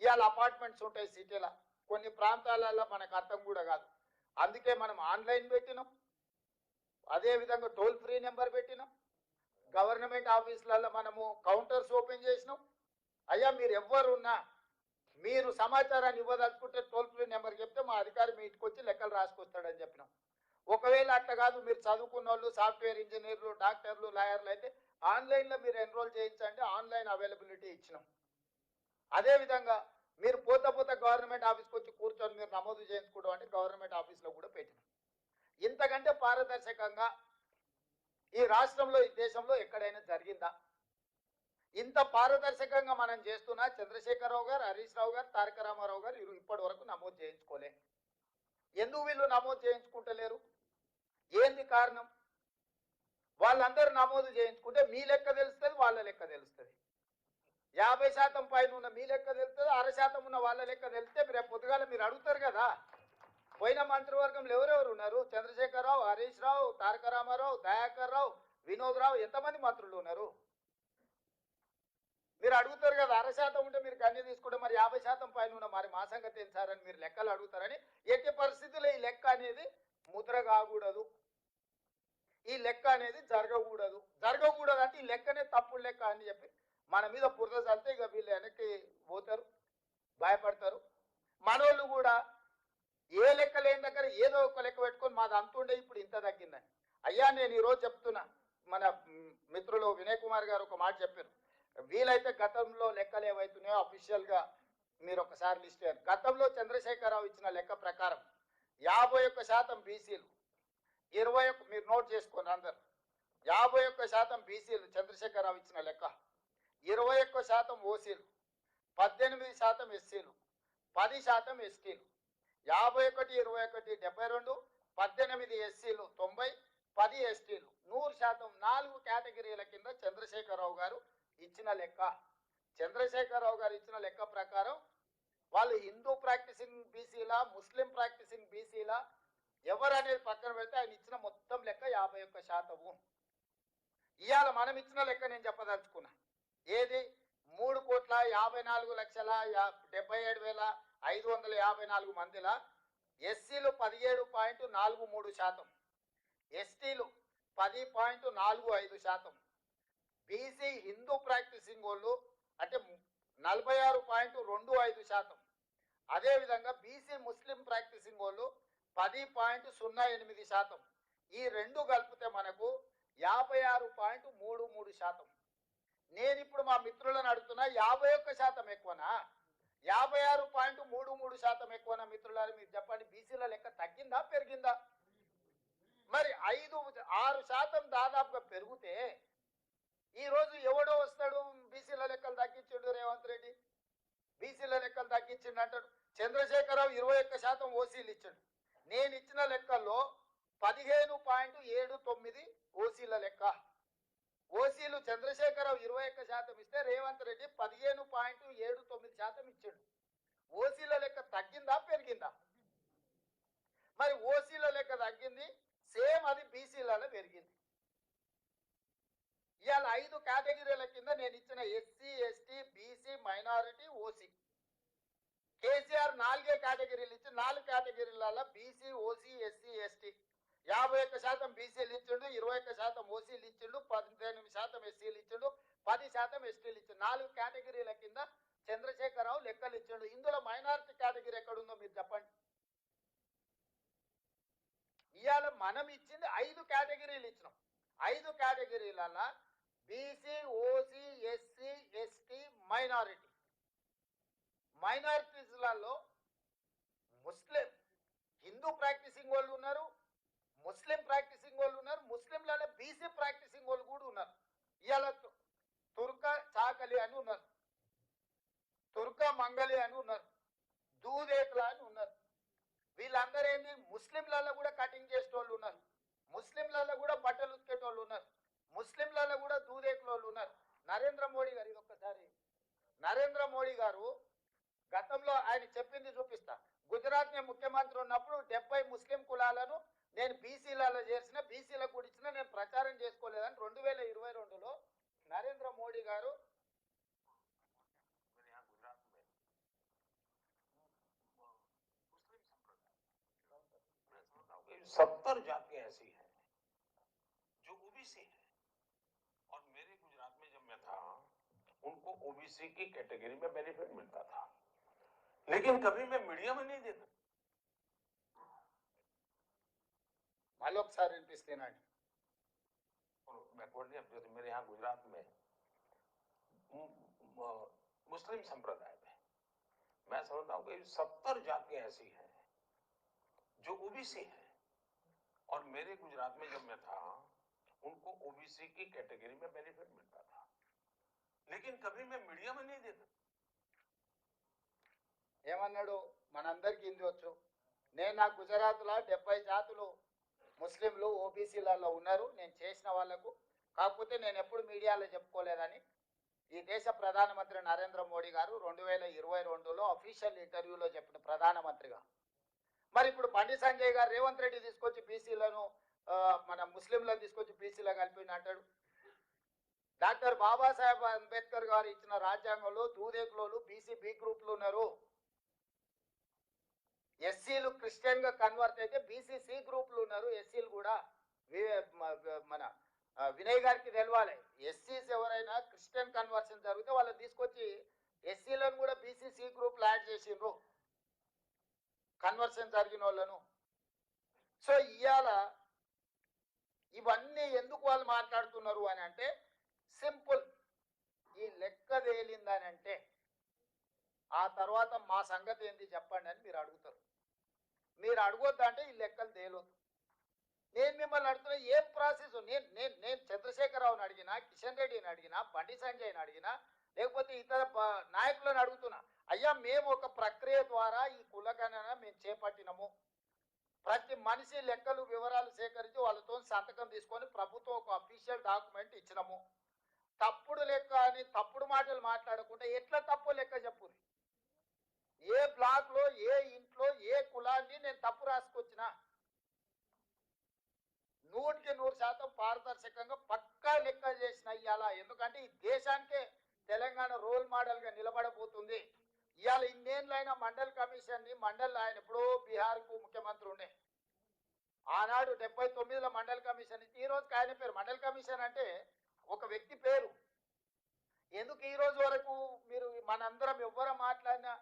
Speaker 1: ఇవాళ అపార్ట్మెంట్స్ ఉంటాయి సిటీలో, కొన్ని ప్రాంతాలలో మనకు అర్థం కూడా కాదు. అందుకే మనం ఆన్లైన్ పెట్టినాం, అదేవిధంగా టోల్ ఫ్రీ నెంబర్ పెట్టినాం, గవర్నమెంట్ ఆఫీసులలో మనము కౌంటర్స్ ఓపెన్ చేసినాం. అయ్యా మీరు ఎవరున్నా మీరు సమాచారాన్ని ఇవ్వదలుచుకుంటే టోల్ ఫ్రీ నెంబర్ చెప్తే మా అధికారి మీ ఇంటికి వచ్చి లెక్కలు రాసుకొస్తాడని చెప్పినాం. ఒకవేళ అట్లా కాదు, మీరు చదువుకున్న వాళ్ళు, సాఫ్ట్వేర్ ఇంజనీర్లు, డాక్టర్లు, లాయర్లు అయితే ఆన్లైన్లో మీరు ఎన్రోల్ చేయించండి, ఆన్లైన్ అవైలబిలిటీ ఇచ్చినాం. అదేవిధంగా మీరు పోతా గవర్నమెంట్ ఆఫీస్కి వచ్చి కూర్చొని మీరు నమోదు చేయించుకోవడం అంటే గవర్నమెంట్ ఆఫీస్లో కూడా పెట్టినాం. ఇంతకంటే పారదర్శకంగా ఈ రాష్ట్రంలో, ఈ దేశంలో ఎక్కడైనా జరిగిందా? ఇంత పారదర్శకంగా మనం చేస్తున్నా చంద్రశేఖరరావు గారు, హరీష్ రావు గారు, తారక రామారావు గారు ఇప్పటి వరకు నమోదు చేయించుకోలే. ఎందుకు వీళ్ళు నమోదు చేయించుకుంటలేరు? ఏంది కారణం? వాళ్ళందరూ నమోదు చేయించుకుంటే మీ లెక్క తెలుస్తుంది, వాళ్ళ లెక్క తెలుస్తుంది. 50% పైన ఉన్న మీ లెక్క తెలుస్తుంది, 60% ఉన్న వాళ్ళ లెక్క తెలిస్తే రేపు పొద్దుగాల మీరు అడుగుతారు కదా, పోయిన మంత్రివర్గంలో ఎవరెవరు ఉన్నారు? చంద్రశేఖరరావు, హరీష్ రావు, తారక రామారావు, దయాకర్ రావు, వినోద్ రావు, ఎంతమంది మంత్రులు ఉన్నారు? మీరు అడుగుతారు కదా. 60% ఉంటే మీరు కన్నీ తీసుకుంటే మరి 50% పైన ఉన్న మరి మా సంగతి తెలుసారని మీరు లెక్కలు అడుగుతారని. ఎట్టి పరిస్థితుల్లో ఈ లెక్క అనేది ముద్ర కాకూడదు, ఈ లెక్క అనేది జరగకూడదు. అంటే ఈ లెక్కనే తప్పుడు లెక్క అని చెప్పి మన మీద బురద చల్లితే ఇక వీళ్ళు వెనక్కి పోతారు, భయపడతారు. మనోళ్ళు కూడా ఏ లెక్క లేని దగ్గర ఏదో ఒక లెక్క పెట్టుకొని మాది అంతుండే ఇప్పుడు ఇంత తగ్గిందని. అయ్యా నేను ఈరోజు చెప్తున్నా, మన మిత్రులు వినయ్ కుమార్ గారు ఒక మాట చెప్పారు, వీలైతే గతంలో లెక్కలు ఏవైతున్నాయో అఫీషియల్గా మీరు ఒకసారి లిస్ట్ అయ్యారు. గతంలో చంద్రశేఖరరావు ఇచ్చిన లెక్క ప్రకారం 51% బీసీలు, 21 మీరు నోట్ చేసుకోండి అందరు, 51% బీసీలు చంద్రశేఖరరావు ఇచ్చిన లెక్క, 21% ఓసీలు, 18% ఎస్సీలు, 10% ఎస్టీలు, 51, 21, 72, 18 ఎస్సీలు, 90, 10 ఎస్టీలు, 100%. 4 కేటగిరీల కింద చంద్రశేఖరరావు గారు ఇచ్చిన లెక్క. చంద్రశేఖరరావు గారు ఇచ్చిన లెక్క ప్రకారం వాళ్ళు హిందూ ప్రాక్టీసింగ్ బీసీలా, ముస్లిం ప్రాక్టీసింగ్ బీసీలా ఎవరు అనేది పక్కన పెడితే ఆయన ఇచ్చిన మొత్తం లెక్క 51%. ఇవాళ మనం ఇచ్చిన లెక్క నేను చెప్పదలుచుకున్నా. ఏది? 3,54,77,554 మందిలా ఎస్సీలు 17.43%, ఎస్టీలు 10.45%, బీసీ హిందూ ప్రాక్టీసింగ్ వాళ్ళు అంటే 46.25%, అదేవిధంగా బీసీ ముస్లిం ప్రాక్టీసింగ్ వాళ్ళు 10.08%. ఈ రెండు కలిపితే మనకు 56.33%. నేను ఇప్పుడు మా మిత్రులను అడుగుతున్నా, 51% ఎక్కువనా 56.33% ఎక్కువనా? మిత్రులారా మీరు చెప్పండి, బీసీల లెక్క తగ్గిందా పెరిగిందా? మరి 5-6% దాదాపుగా పెరిగితే ఈరోజు ఎవడో వస్తాడు బీసీల లెక్కలు తగ్గించిండు రేవంత్ రెడ్డి, బీసీల లెక్కలు తగ్గించిండు అంటాడు. చంద్రశేఖరరావు 21% ఓసీలు ఇచ్చాడు. నేను ఇచ్చిన లెక్కల్లో 15.79 ఓసీల లెక్క. ఓసీలు చంద్రశేఖరరావు 21% ఇస్తే రేవంత్ రెడ్డి 15.79% ఇచ్చాడు. ఓసీల లెక్క తగ్గిందా పెరిగిందా? మరి ఓసీల లెక్క తగ్గింది, సేమ్ అది బీసీలలో పెరిగింది. ఇవాళ 5 కేటగిరీల కింద నేను ఇచ్చిన SC, ST, BC, minority, OC. KCR 4 కేటగిరీలు ఇచ్చి 4 కేటగిరీల బీసీ, ఓసీ, ఎస్సీ, ఎస్టీ 51% బీసీలు ఇచ్చిండు, 21% ఓసీలు ఇచ్చిండు, 18% ఎస్సీలు ఇచ్చిండు, 10% ఎస్టీలు ఇచ్చిండు. 4 కేటగిరీల కింద చంద్రశేఖరరావు లెక్కలు ఇచ్చిండు. ఇందులో మైనారిటీ కేటగిరీ ఎక్కడుందో మీరు చెప్పండి. ఇవాళ మనం ఇచ్చింది 5 కేటగిరీలు ఇచ్చినాం. 5 కేటగిరీల BC, OC, SC, ST, minority. మైనారిటీస్లలో ముస్లిం, హిందూ ప్రాక్టీసింగ్ వాళ్ళు ఉన్నారు, ముస్లిం ప్రాక్టీసింగ్ వాళ్ళు ఉన్నారు, ముస్లింలలో బీసీ ప్రాక్టీసింగ్ వాళ్ళు కూడా ఉన్నారు. ఇవాళ తుర్క చాకలి అని ఉన్నారు, తుర్క మంగలి అని ఉన్నారు, దూదేకుల అని ఉన్నారు. వీళ్ళందరూ ఏంటి, ముస్లింలలో కూడా కటింగ్ చేసేటోళ్ళు ఉన్నారు, ముస్లింలలో కూడా బట్టలు ఉతికేటోళ్ళు ఉన్నారు, ముస్లింలలో కూడా దూదేకుల వాళ్ళు ఉన్నారు. నరేంద్ర మోడీ గారు, ఇది ఒక్కసారి నరేంద్ర మోడీ గారు గతంలో ఆయన చెప్పింది చూపిస్తా. గుజరాత్ నేను ముఖ్యమంత్రి ఉన్నప్పుడు 70 ముస్లిం కులాలను నేను బీసీలలో చేర్చిన, బీసీలకు కూడా ఇచ్చిన, నేను ప్రచారం చేసుకోలేదని 2022లో నరేంద్ర మోడీ గారు
Speaker 2: 70 जातियां ऐसी हैं जो ओबीसी है, और मेरे गुजरात में जब मैं था उनको ओबीसी की कैटेगरी में बेनिफिट मिलता था, लेकिन कभी मैं मीडिया में नहीं देखा.
Speaker 1: మళ్ళొకసారి వినిపిస్తున్నాను.
Speaker 2: बैकवर्ड नहीं, जैसे मेरे यहाँ गुजरात में मुस्लिम संप्रदाय में मैं समझता हूँ कि 70 जातियां ऐसी हैं जो ओबीसी है, और मेरे गुजरात में जब मैं था उनको ओबीसी की कैटेगरी में बेनिफिट मिलता था, लेकिन कभी मैं मीडिया में नहीं देखा.
Speaker 1: ఏమన్నాడు, మనందరికీ హిందీ వచ్చు. నేను నా గుజరాత్లో 70 జాతులు ముస్లింలు ఓబీసీలలో ఉన్నారు, నేను చేసిన వాళ్లకు. కాకపోతే నేను ఎప్పుడు మీడియాలో చెప్పుకోలేదని ఈ దేశ ప్రధానమంత్రి నరేంద్ర మోడీ గారు 2022లో అఫీషియల్ ఇంటర్వ్యూలో చెప్పిన ప్రధానమంత్రిగా. మరి ఇప్పుడు బండి సంజయ్ గారు రేవంత్ రెడ్డి తీసుకొచ్చి బీసీలను మన ముస్లింలను తీసుకొచ్చి బీసీలో కలిపి అంటాడు. డాక్టర్ బాబాసాహెబ్ అంబేద్కర్ గారు ఇచ్చిన రాజ్యాంగంలో దూదేకులోలు బీసీ బి గ్రూప్లు ఉన్నారు. ఎస్సీలు క్రిస్టియన్ గా కన్వర్ట్ అయితే బీసీ సి గ్రూప్లు ఉన్నారు. ఎస్సీలు కూడా మన వినయ్ గారికి తెలవాలి. ఎస్సీస్ ఎవరైనా క్రిస్టియన్ కన్వర్షన్ జరిగితే వాళ్ళని తీసుకొచ్చి ఎస్సీలను కూడా బీసీ సి గ్రూప్లు యాడ్ చేసిండ్రు, కన్వర్షన్ జరిగిన వాళ్ళను. సో ఇవాళ ఇవన్నీ ఎందుకు వాళ్ళు మాట్లాడుతున్నారు అని అంటే సింపుల్, ఈ లెక్క తేలిందని అంటే ఆ తర్వాత మా సంగతి ఏంటి చెప్పండి అని మీరు అడుగుతారు. మీరు అడగొద్దంటే ఈ లెక్కలు తేలొద్దు. నేను మిమ్మల్ని అడుగుతున్నా ఏం ప్రాసెస్. నేను చంద్రశేఖరరావుని అడిగినా, కిషన్ రెడ్డిని అడిగినా, బండి సంజయ్ని అడిగినా, లేకపోతే ఇతర నాయకులను అడుగుతున్నా, అయ్యా మేము ఒక ప్రక్రియ ద్వారా ఈ కులగణన మేము చేపట్టినము, ప్రతి మనిషి లెక్కలు వివరాలు సేకరించి వాళ్ళతో సంతకం తీసుకొని ప్రభుత్వం ఒక అఫీషియల్ డాక్యుమెంట్ ఇచ్చినాము. తప్పుడు లెక్క అని తప్పుడు మాటలు మాట్లాడకుండా ఎట్లా తప్పు లెక్క చెప్పుర్రి. ఏ బ్లాక్ లో ఏ ఇంట్లో ఏ కులాన్ని నేను తప్పు రాసుకొచ్చినా 100% పారదర్శకంగా పక్కా లెక్క చేసిన ఇవాళ. ఎందుకంటే ఈ దేశానికే తెలంగాణ రోల్ మోడల్ గా నిలబడబోతుంది. ఇవాళ ఇన్నేళ్ళైనా మండల్ కమిషన్ ని, మండల్ ఆయన ఎప్పుడో బీహార్కు ముఖ్యమంత్రి ఉండే, ఆనాడు 79లో మండల్ కమిషన్ ఇచ్చి ఈ రోజుకి ఆయన పేరు మండల్ కమిషన్ అంటే ఒక వ్యక్తి పేరు. ఎందుకు ఈ రోజు వరకు మీరు మనందరం ఎవ్వరూ మాట్లాడినా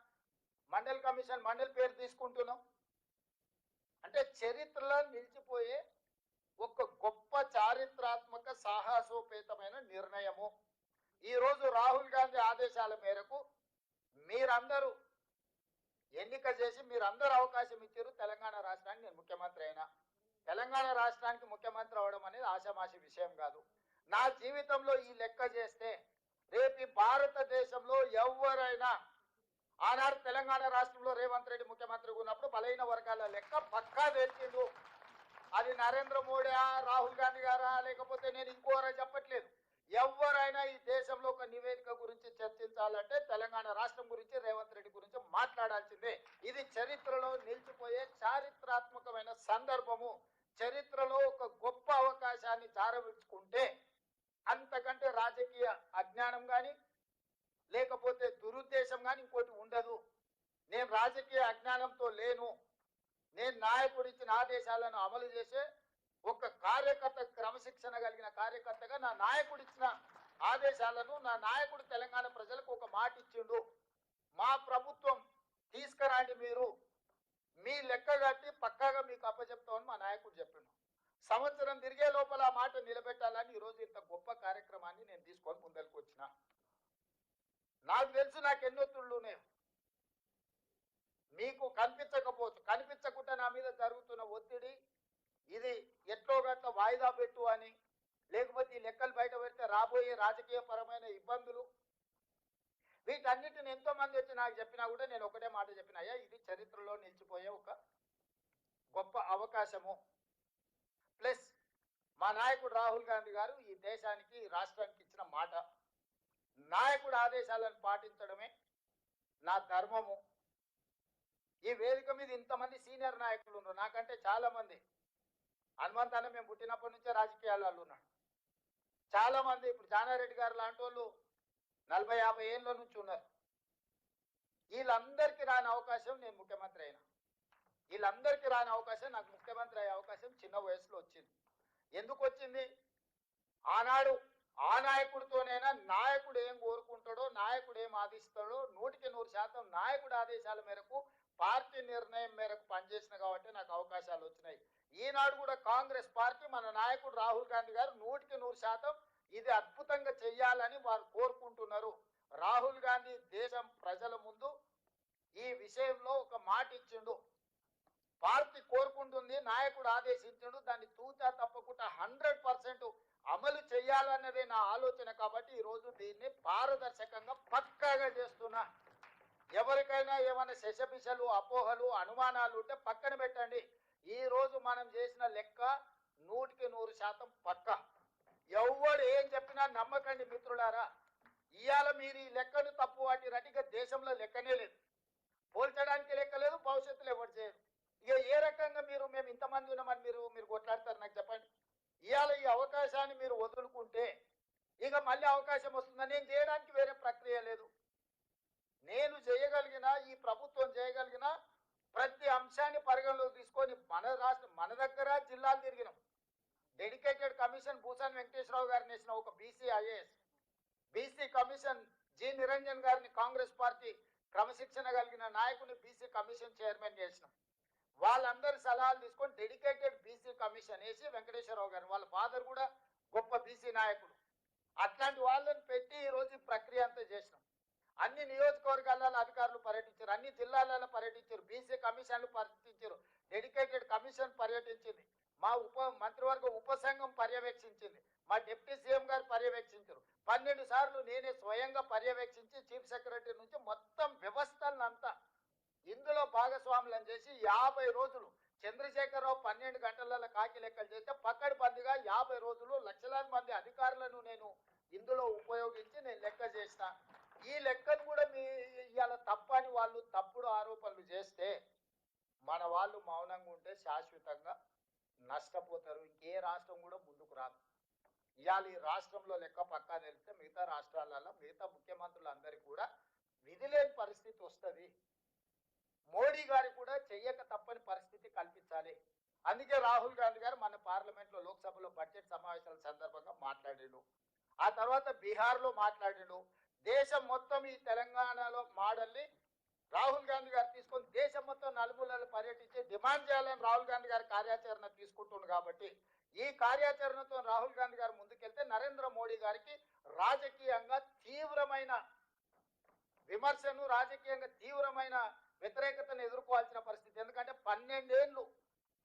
Speaker 1: మండల్ కమిషన్ మండల్ పేరు తీసుకుంటున్నాం అంటే చరిత్రలో నిలిచిపోయే ఒక గొప్ప చారిత్రాత్మక సాహసోపేతమైన నిర్ణయము. ఈరోజు రాహుల్ గాంధీ ఆదేశాల మేరకు మీరందరూ ఎన్నిక చేసి మీరందరూ అవకాశం ఇచ్చారు తెలంగాణ రాష్ట్రానికి. నేను ముఖ్యమంత్రి అయినా, తెలంగాణ రాష్ట్రానికి ముఖ్యమంత్రి అవడం అనేది ఆషామాషి విషయం కాదు. నా జీవితంలో ఈ లెక్క చేస్తే రేపు భారతదేశంలో ఎవరైనా ఆనాడు తెలంగాణ రాష్ట్రంలో రేవంత్ రెడ్డి ముఖ్యమంత్రిగా ఉన్నప్పుడు బలహీన వర్గాల లెక్క పక్కా తెలిసిండు. అది నరేంద్ర మోడీ, రాహుల్ గాంధీ గారా, లేకపోతే నేను ఇంకోరా చెప్పట్లేదు. ఎవరైనా ఈ దేశంలో ఒక నివేదిక గురించి చర్చించాలంటే తెలంగాణ రాష్ట్రం గురించి, రేవంత్ రెడ్డి గురించి మాట్లాడాల్సిందే. ఇది చరిత్రలో నిలిచిపోయే చారిత్రాత్మకమైన సందర్భము. చరిత్రలో ఒక గొప్ప అవకాశాన్ని జారవిడ్చుకుంటే అంతకంటే రాజకీయ అజ్ఞానం కానీ లేకపోతే దురుద్దేశం కానీ ఇంకోటి ఉండదు. నేను రాజకీయ అజ్ఞానంతో లేను. నేను నాయకుడు ఇచ్చిన ఆదేశాలను అమలు చేసే ఒక కార్యకర్త, క్రమశిక్షణ కలిగిన కార్యకర్తగా నా నాయకుడు ఇచ్చిన ఆదేశాలను, నా నాయకుడు తెలంగాణ ప్రజలకు ఒక మాట ఇచ్చిండు, మా ప్రభుత్వం తీసుకురండి, మీరు మీ లెక్క కట్టి పక్కాగా మీకు అప్పచెప్తామని మా నాయకుడు చెప్పిండు. సంవత్సరం తిరిగే లోపల ఆ మాట నిలబెట్టాలని ఈరోజు ఇంత గొప్ప కార్యక్రమాన్ని నేను తీసుకొని ముందరికి వచ్చిన. నాకు తెలుసు నాకు ఎన్ని ఒత్తిళ్ళు ఉన్నాయి. మీకు కనిపించకపోవచ్చు, కనిపించకుండా నా మీద జరుగుతున్న ఒత్తిడి ఇది ఎట్లో గట్ల వాయిదా పెట్టు అని, లేకపోతే ఈ లెక్కలు బయట పెడితే రాబోయే రాజకీయ పరమైన ఇబ్బందులు, వీటన్నిటిని ఎంతో మంది వచ్చి నాకు చెప్పినా కూడా నేను ఒకటే మాట చెప్పిన, అయ్యా ఇది చరిత్రలో నిలిచిపోయే ఒక గొప్ప అవకాశము. ప్లస్ మా నాయకుడు రాహుల్ గాంధీ గారు ఈ దేశానికి, ఈ రాష్ట్రానికి ఇచ్చిన మాట, నాయకుడు ఆదేశాలను పాటించడమే నా ధర్మము. ఈ వేదిక మీద ఇంతమంది సీనియర్ నాయకులు ఉన్నారు, నాకంటే చాలా మంది. హనుమంత్ అన్న మేము పుట్టినప్పటి నుంచే రాజకీయాలలో ఉన్నాడు. చాలా మంది ఇప్పుడు జానారెడ్డి గారు లాంటి వాళ్ళు 40-50 ఏళ్ళ నుంచి ఉన్నారు. వీళ్ళందరికీ రాని అవకాశం నేను ముఖ్యమంత్రి అయినా. వీళ్ళందరికీ రాని అవకాశం నాకు ముఖ్యమంత్రి అయ్యే అవకాశం చిన్న వయసులో వచ్చింది. ఎందుకు వచ్చింది? ఆనాడు ఆ నాయకుడితోనైనా నాయకుడు ఏం కోరుకుంటాడో, నాయకుడు ఏం ఆదిస్తాడో 100% నాయకుడి ఆదేశాల మేరకు, పార్టీ నిర్ణయం మేరకు పనిచేసిన కాబట్టి నాకు అవకాశాలు వచ్చినాయి. ఈనాడు కూడా కాంగ్రెస్ పార్టీ, మన నాయకుడు రాహుల్ గాంధీ గారు 100% ఇది అద్భుతంగా చెయ్యాలని వారు కోరుకుంటున్నారు. రాహుల్ గాంధీ దేశం ప్రజల ముందు ఈ విషయంలో ఒక మాట ఇచ్చిండు. పార్టీ కోరుకుంటుంది, నాయకుడు ఆదేశించిండు, దాన్ని తూచా తప్పకుండా 100% అమలు చేయాలన్నదే నా ఆలోచన. కాబట్టి ఈరోజు దీన్ని పారదర్శకంగా పక్కాగా చేస్తున్నా. ఎవరికైనా ఏమైనా శశపిశలు, అపోహలు, అనుమానాలు ఉంటే పక్కన పెట్టండి. ఈ రోజు మనం చేసిన లెక్క 100% పక్క. ఎవడు ఏం చెప్పినా నమ్మకండి మిత్రులారా. ఇవాళ మీరు ఈ లెక్కను తప్పు వాటి రటిగా దేశంలో లెక్కనే లేదు, పోల్చడానికి లెక్క లేదు, భవిష్యత్తులో ఎవరు చేయరు. ఇక ఏ రకంగా మేము ఇంతమంది ఉన్నామని మీరు కొట్లాడతారు నాకు చెప్పండి. ఇవాళ ఈ అవకాశాన్ని మీరు వదులుకుంటే ఇక మళ్ళీ అవకాశం వస్తుందని నేను చేయడానికి వేరే ప్రక్రియ లేదు. నేను చేయగలిగిన, ఈ ప్రభుత్వం చేయగలిగిన ప్రతి అంశాన్ని పరిగణలోకి తీసుకొని మన దగ్గర జిల్లాలు తిరిగినాం. డెడికేటెడ్ కమిషన్ భూసాని వెంకటేశ్వరరావు గారిని వేసిన ఒక BC IAS, BC commission G Niranjan గారిని కాంగ్రెస్ పార్టీ క్రమశిక్షణ కలిగిన నాయకుని బీసీ కమిషన్ చైర్మన్ చేసినాం. వాళ్ళందరి సలహాలు తీసుకొని డెడికేటెడ్ బీసీ కమిషన్ వేసి వెంకటేశ్వరరావు గారిని, వాళ్ళ ఫాదర్ కూడా గొప్ప బీసీ నాయకుడు, అట్లాంటి వాళ్ళని పెట్టి ఈరోజు ఈ ప్రక్రియ అంతా చేసినాం. అన్ని నియోజకవర్గాలలో అధికారులు పర్యటించారు, అన్ని జిల్లాలలో పర్యటించారు, బీసీ కమిషన్లు పర్యటించారు, డెడికేటెడ్ కమిషన్ పర్యటించింది, మా మంత్రివర్గ ఉపసంఘం పర్యవేక్షించింది, మా డిప్యూటీ సీఎం గారు పర్యవేక్షించారు. 12 సార్లు నేనే స్వయంగా పర్యవేక్షించి చీఫ్ సెక్రటరీ నుంచి మొత్తం వ్యవస్థలను అంతా ఇందులో భాగస్వాములను చేసి 50 రోజులు చంద్రశేఖరరావు 12 గంటలలో కాకి లెక్కలు చేస్తే పక్కడిబందిగా 50 రోజులు లక్షలాది మంది అధికారులను నేను ఇందులో ఉపయోగించి నేను లెక్క చేసిన. ఈ లెక్కను కూడా ఇవాళ తప్పని వాళ్ళు తప్పుడు ఆరోపణలు చేస్తే మన వాళ్ళు మౌనంగా ఉంటే శాశ్వతంగా నష్టపోతారు. ఇంకే రాష్ట్రం కూడా ముందుకు రాదు. ఇవాళ ఈ రాష్ట్రంలో లెక్క పక్కా తెలిస్తే మిగతా రాష్ట్రాలలో మిగతా ముఖ్యమంత్రులందరికీ కూడా విధి లేని పరిస్థితి వస్తుంది. మోడీ గారికి కూడా చెయ్యక తప్పని పరిస్థితి కల్పించాలి. అందుకే రాహుల్ గాంధీ గారు మన పార్లమెంట్లో, లోక్సభలో బడ్జెట్ సమావేశాల సందర్భంగా మాట్లాడిండు. ఆ తర్వాత బీహార్లో మాట్లాడిండు. దేశం మొత్తం ఈ తెలంగాణలో మోడల్ని రాహుల్ గాంధీ గారు తీసుకొని దేశం మొత్తం నలుమూలలు పర్యటించి డిమాండ్ చేయాలని రాహుల్ గాంధీ గారి కార్యాచరణ తీసుకుంటుండు. కాబట్టి ఈ కార్యాచరణతో రాహుల్ గాంధీ గారు ముందుకెళ్తే నరేంద్ర మోడీ గారికి రాజకీయంగా తీవ్రమైన విమర్శను, రాజకీయంగా తీవ్రమైన వ్యతిరేకతను ఎదుర్కోవాల్సిన పరిస్థితి. ఎందుకంటే 12 ఏళ్ళు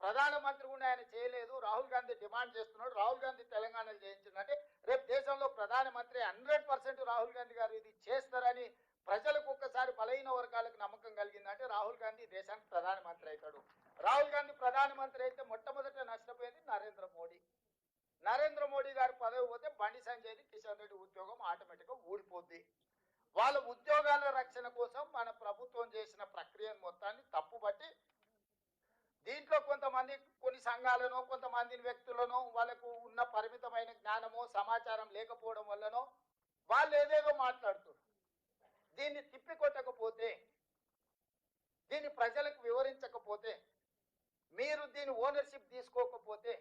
Speaker 1: ప్రధానమంత్రి కూడా ఆయన చేయలేదు. రాహుల్ గాంధీ డిమాండ్ చేస్తున్నాడు, రాహుల్ గాంధీ తెలంగాణలో చేయించిందంటే రేపు దేశంలో ప్రధానమంత్రి 100% రాహుల్ గాంధీ గారు ఇది చేస్తారని ప్రజలకు ఒక్కసారి బలహీన వర్గాలకు నమ్మకం కలిగిందంటే రాహుల్ గాంధీ దేశానికి ప్రధానమంత్రి అవుతాడు. రాహుల్ గాంధీ ప్రధానమంత్రి అయితే మొట్టమొదట నష్టపోయేది నరేంద్ర మోడీ. నరేంద్ర మోడీ గారి పదవి పోతే బండి సంజయ్ది, కిషన్ రెడ్డి ఉద్యోగం ఆటోమేటిక్గా ఊడిపోద్ది. వాళ్ళ ఉద్యోగాల రక్షణ కోసం మన ప్రభుత్వం చేసిన ప్రక్రియ మొత్తాన్ని తప్పుబట్టి దీంట్లో కొంతమంది కొంతమంది కొన్ని సంఘాలను కొంతమంది వ్యక్తులను వాళ్ళకు ఉన్న పరిమితమైన జ్ఞానమో సమాచారం లేకపోవడం వల్లనో వాళ్ళు ఏదేదో మాట్లాడుతున్నారు. దీన్ని తిప్పికొట్టకపోతే, దీన్ని ప్రజలకు వివరించకపోతే, మీరు దీని ఓనర్షిప్ తీసుకోకపోతే,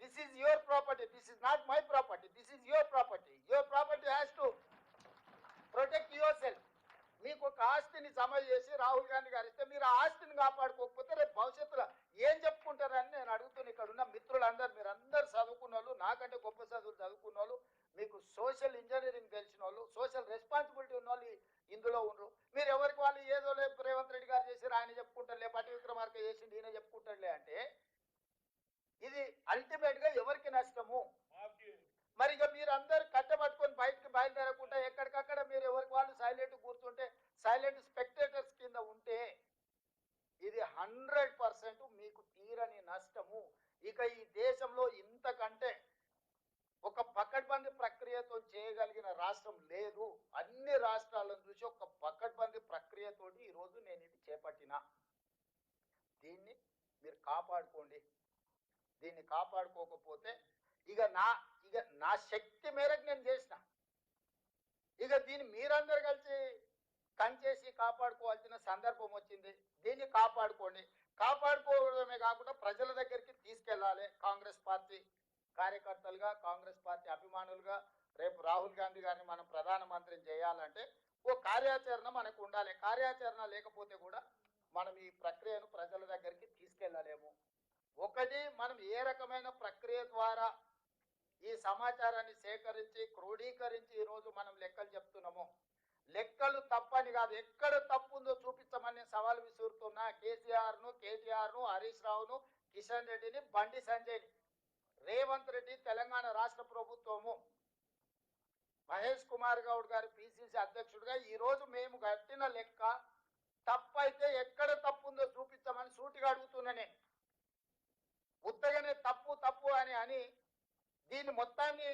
Speaker 1: this is your property, this is not my property, this is your property has to protect your self. మీకు ఒక ఆస్తిని జమ చేసి రాహుల్ గాంధీ గారు ఇస్తే మీరు ఆ ఆస్తిని కాపాడుకోకపోతే రేపు భవిష్యత్తులో ఏం చెప్పుకుంటారని నేను అడుగుతున్నా. ఇక్కడ ఉన్న మిత్రులందరూ, మీరందరూ చదువుకున్న వాళ్ళు, నాకంటే గొప్ప చదువులు చదువుకున్న వాళ్ళు, మీకు సోషల్ ఇంజనీరింగ్ తెలిసిన వాళ్ళు, సోషల్ రెస్పాన్సిబిలిటీ ఉన్న వాళ్ళు ఇందులో ఉండరు. మీరు ఎవరికి వాళ్ళు ఏదో లేదు రేవంత్ రెడ్డి గారు చేసి ఆయన చెప్పుకుంటారులే, పట్టి విక్రమార్క చేసి ఈయన చెప్పుకుంటారులే అంటే ఇది అల్టిమేట్ గా ఎవరికి నష్టము? మరి ఇక మీరు అందరు కట్టబట్టుకొని బయటకు బయలుదేరకుండా ఎక్కడికక్కడ మీరు ఎవరికి వాళ్ళు సైలెంట్ కూర్చుంటే, సైలెంట్ స్పెక్టేటర్స్ కింద ఉంటే ఇది 100% మీకు తీరని నష్టము. ఇక ఈ దేశంలో ఇంతకంటే ఒక పకడ్బందీ ప్రక్రియతో చేయగలిగిన రాష్ట్రం లేదు. అన్ని రాష్ట్రాలను చూసి ఒక పకడ్బందీ ప్రక్రియతోటి ఈరోజు నేను ఇది చేపట్టిన. దీన్ని మీరు కాపాడుకోండి. దీన్ని కాపాడుకోకపోతే ఇక నా శక్తి మేరకు నేను చేసిన. ఇక దీన్ని మీరందరూ కలిసి కంచేసి కాపాడుకోవాల్సిన సందర్భం వచ్చింది. దీన్ని కాపాడుకోండి. కాపాడుకోవడమే కాకుండా ప్రజల దగ్గరికి తీసుకెళ్ళాలి. కాంగ్రెస్ పార్టీ కార్యకర్తలుగా, కాంగ్రెస్ పార్టీ అభిమానులుగా రేపు రాహుల్ గాంధీ గారిని మనం ప్రధానమంత్రిని చేయాలంటే ఓ కార్యాచరణ మనకు ఉండాలి. కార్యాచరణ లేకపోతే కూడా మనం ఈ ప్రక్రియను ప్రజల దగ్గరికి తీసుకెళ్ళలేము. ఒకటి, మనం ఏ రకమైన ప్రక్రియ ద్వారా ఈ సమాచారాన్ని సేకరించి క్రోడీకరించి ఈరోజు మనం లెక్కలు చెప్తున్నామో, లెక్కలు తప్పని కాదు, ఎక్కడ తప్పు ఉందో చూపించమని సవాల్ విసురుతున్నా కేటీఆర్ను, హరీష్ రావును, కిషన్ రెడ్డిని, బండి సంజయ్ని, రేవంత్ రెడ్డి, తెలంగాణ రాష్ట్ర ప్రభుత్వము, మహేష్ కుమార్ గౌడ్ గారు పిసిసి అధ్యక్షుడిగా ఈరోజు మేము కట్టిన లెక్క తప్పైతే ఎక్కడ తప్పు ఉందో చూపించమని సూటిగా అడుగుతున్నా. నేను ఉత్తగానే తప్పు అని దీన్ని మొత్తాన్ని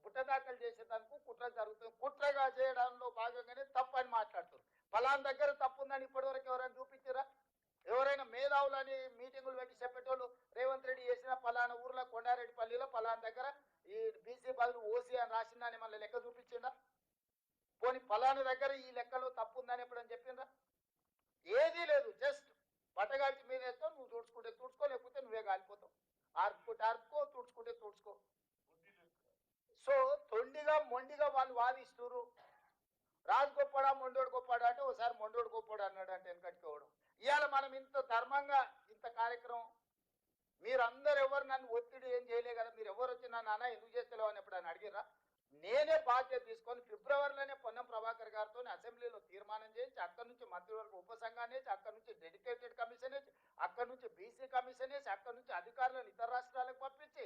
Speaker 1: బుట్టదాఖలు చేసేదానికి కుట్ర జరుగుతుంది. కుట్రగా చేయడంలో భాగంగానే తప్పు అని మాట్లాడుతారు. ఫలానా దగ్గర తప్పు ఉందని ఇప్పటివరకు ఎవరైనా చూపించారా? ఎవరైనా మేధావులని మీటింగులు పెట్టి చెప్పేటోళ్ళు రేవంత్ రెడ్డి చేసిన ఫలానా ఊర్లో కొండారెడ్డిపల్లిలో ఫలానా దగ్గర ఈ బీసీ బదులు ఓసీ అని రాసిందని మళ్ళీ లెక్క చూపించిందా? పోనీ ఫలానా దగ్గర ఈ లెక్కలో తప్పు ఉందని ఎప్పుడని చెప్పిందా? ఏదీ లేదు. జస్ట్ బట్టగాల్చి మీద వేస్తావు, నువ్వు తుడుచుకుంటే తుడుచుకో, లేకపోతే నువ్వే కాలిపోతావు. ఆర్పుకో, తుడుచుకో. సో తొండిగా మొండిగా వాళ్ళు వాదిస్తున్నారు. రాజు గొప్పడా మొండోడు గొప్పడా అంటే ఒకసారి మొండోడు గొప్పడు అన్నాడు అంటే వెనకట్టుకోవడం. ఇవాళ మనం ఇంత ధర్మంగా ఇంత కార్యక్రమం మీరందరూ ఎవరు నన్ను ఒత్తిడి ఏం చేయలే కదా, మీరు ఎవరు వచ్చినా నాన్న ఎందుకు చేస్తలేవు అని ఎప్పుడైనా అడిగిరా? నేనే బాధ్యత తీసుకొని ఫిబ్రవరిలోనే పొన్నం ప్రభాకర్ గారితో అసెంబ్లీలో తీర్మానం చేయించి అక్కడి నుంచి మంత్రివర్గ ఉపసంఘాన్ని వేసి, అక్కడి నుంచి డెడికేటెడ్ కమిషన్ వేసి, అక్కడి నుంచి బీసీ కమిషన్ వేసి, అక్కడి నుంచి అధికారులను ఇతర రాష్ట్రాలకు పంపించి,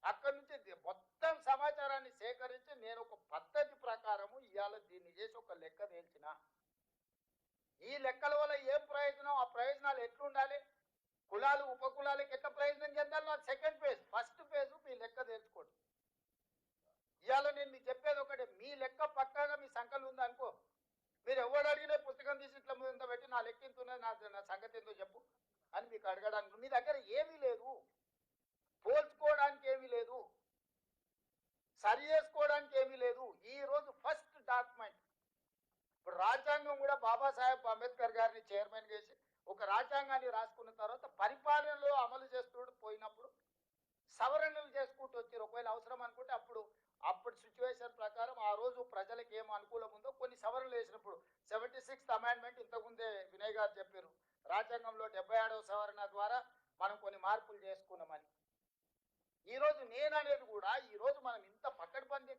Speaker 1: అక్కడి నుంచి మొత్తం సమాచారాన్ని సేకరించి నేను ఒక పద్ధతి ప్రకారము ఇవాళ దీన్ని చేసి ఒక లెక్క తేల్చిన. ఈ లెక్కల వల్ల ఏం ప్రయోజనం, ఆ ప్రయోజనాలు ఎట్లుండాలి, కులాలు ఉపకులాలకు ఎట్లా ప్రయోజనం చెందాలి, నాకు సెకండ్ ఫేజ్. ఫస్ట్ ఫేజ్ మీ లెక్క తెలుసుకోండి. ఇవాళ నేను మీకు చెప్పేది ఒకటే, మీ లెక్క పక్కాగా మీ సంఖ్యలు ఉందనుకో, మీరు ఎవరు అడిగినా పుస్తకం తీసి ఇట్లా ముందు పెట్టి నా లెక్క ఇంత ఉన్నది, నా సంగతి ఏందో చెప్పు అని మీకు అడగడానికి మీ దగ్గర ఏమీ లేదు, పోల్చుకోవడానికి ఏమీ లేదు, సరి చేసుకోవడానికి ఏమీ లేదు. ఈ రోజు ఫస్ట్ డాక్యుమెంట్, ఇప్పుడు రాజ్యాంగం కూడా బాబాసాహెబ్ అంబేద్కర్ గారిని చైర్మన్ చేసి ఒక రాజ్యాంగాన్ని రాసుకున్న తర్వాత పరిపాలనలో అమలు చేస్తూ పోయినప్పుడు సవరణలు చేసుకుంటూ వచ్చారు. ఒకవేళ అవసరం అనుకుంటే అప్పుడు సిచ్యువేషన్ ప్రకారం ఆ రోజు ప్రజలకు ఏం అనుకూలం ఉందో కొన్ని సవరణలు వేసినప్పుడు 76th అమెండ్మెంట్ ఇంతకుముందే వినయ్ గారు చెప్పారు, రాజ్యాంగంలో 77వ సవరణ ద్వారా మనం కొన్ని మార్పులు చేసుకున్నామని. ఈరోజు నేను అనేది కూడా ఈరోజు మనం ఇంత పకడ్బందీ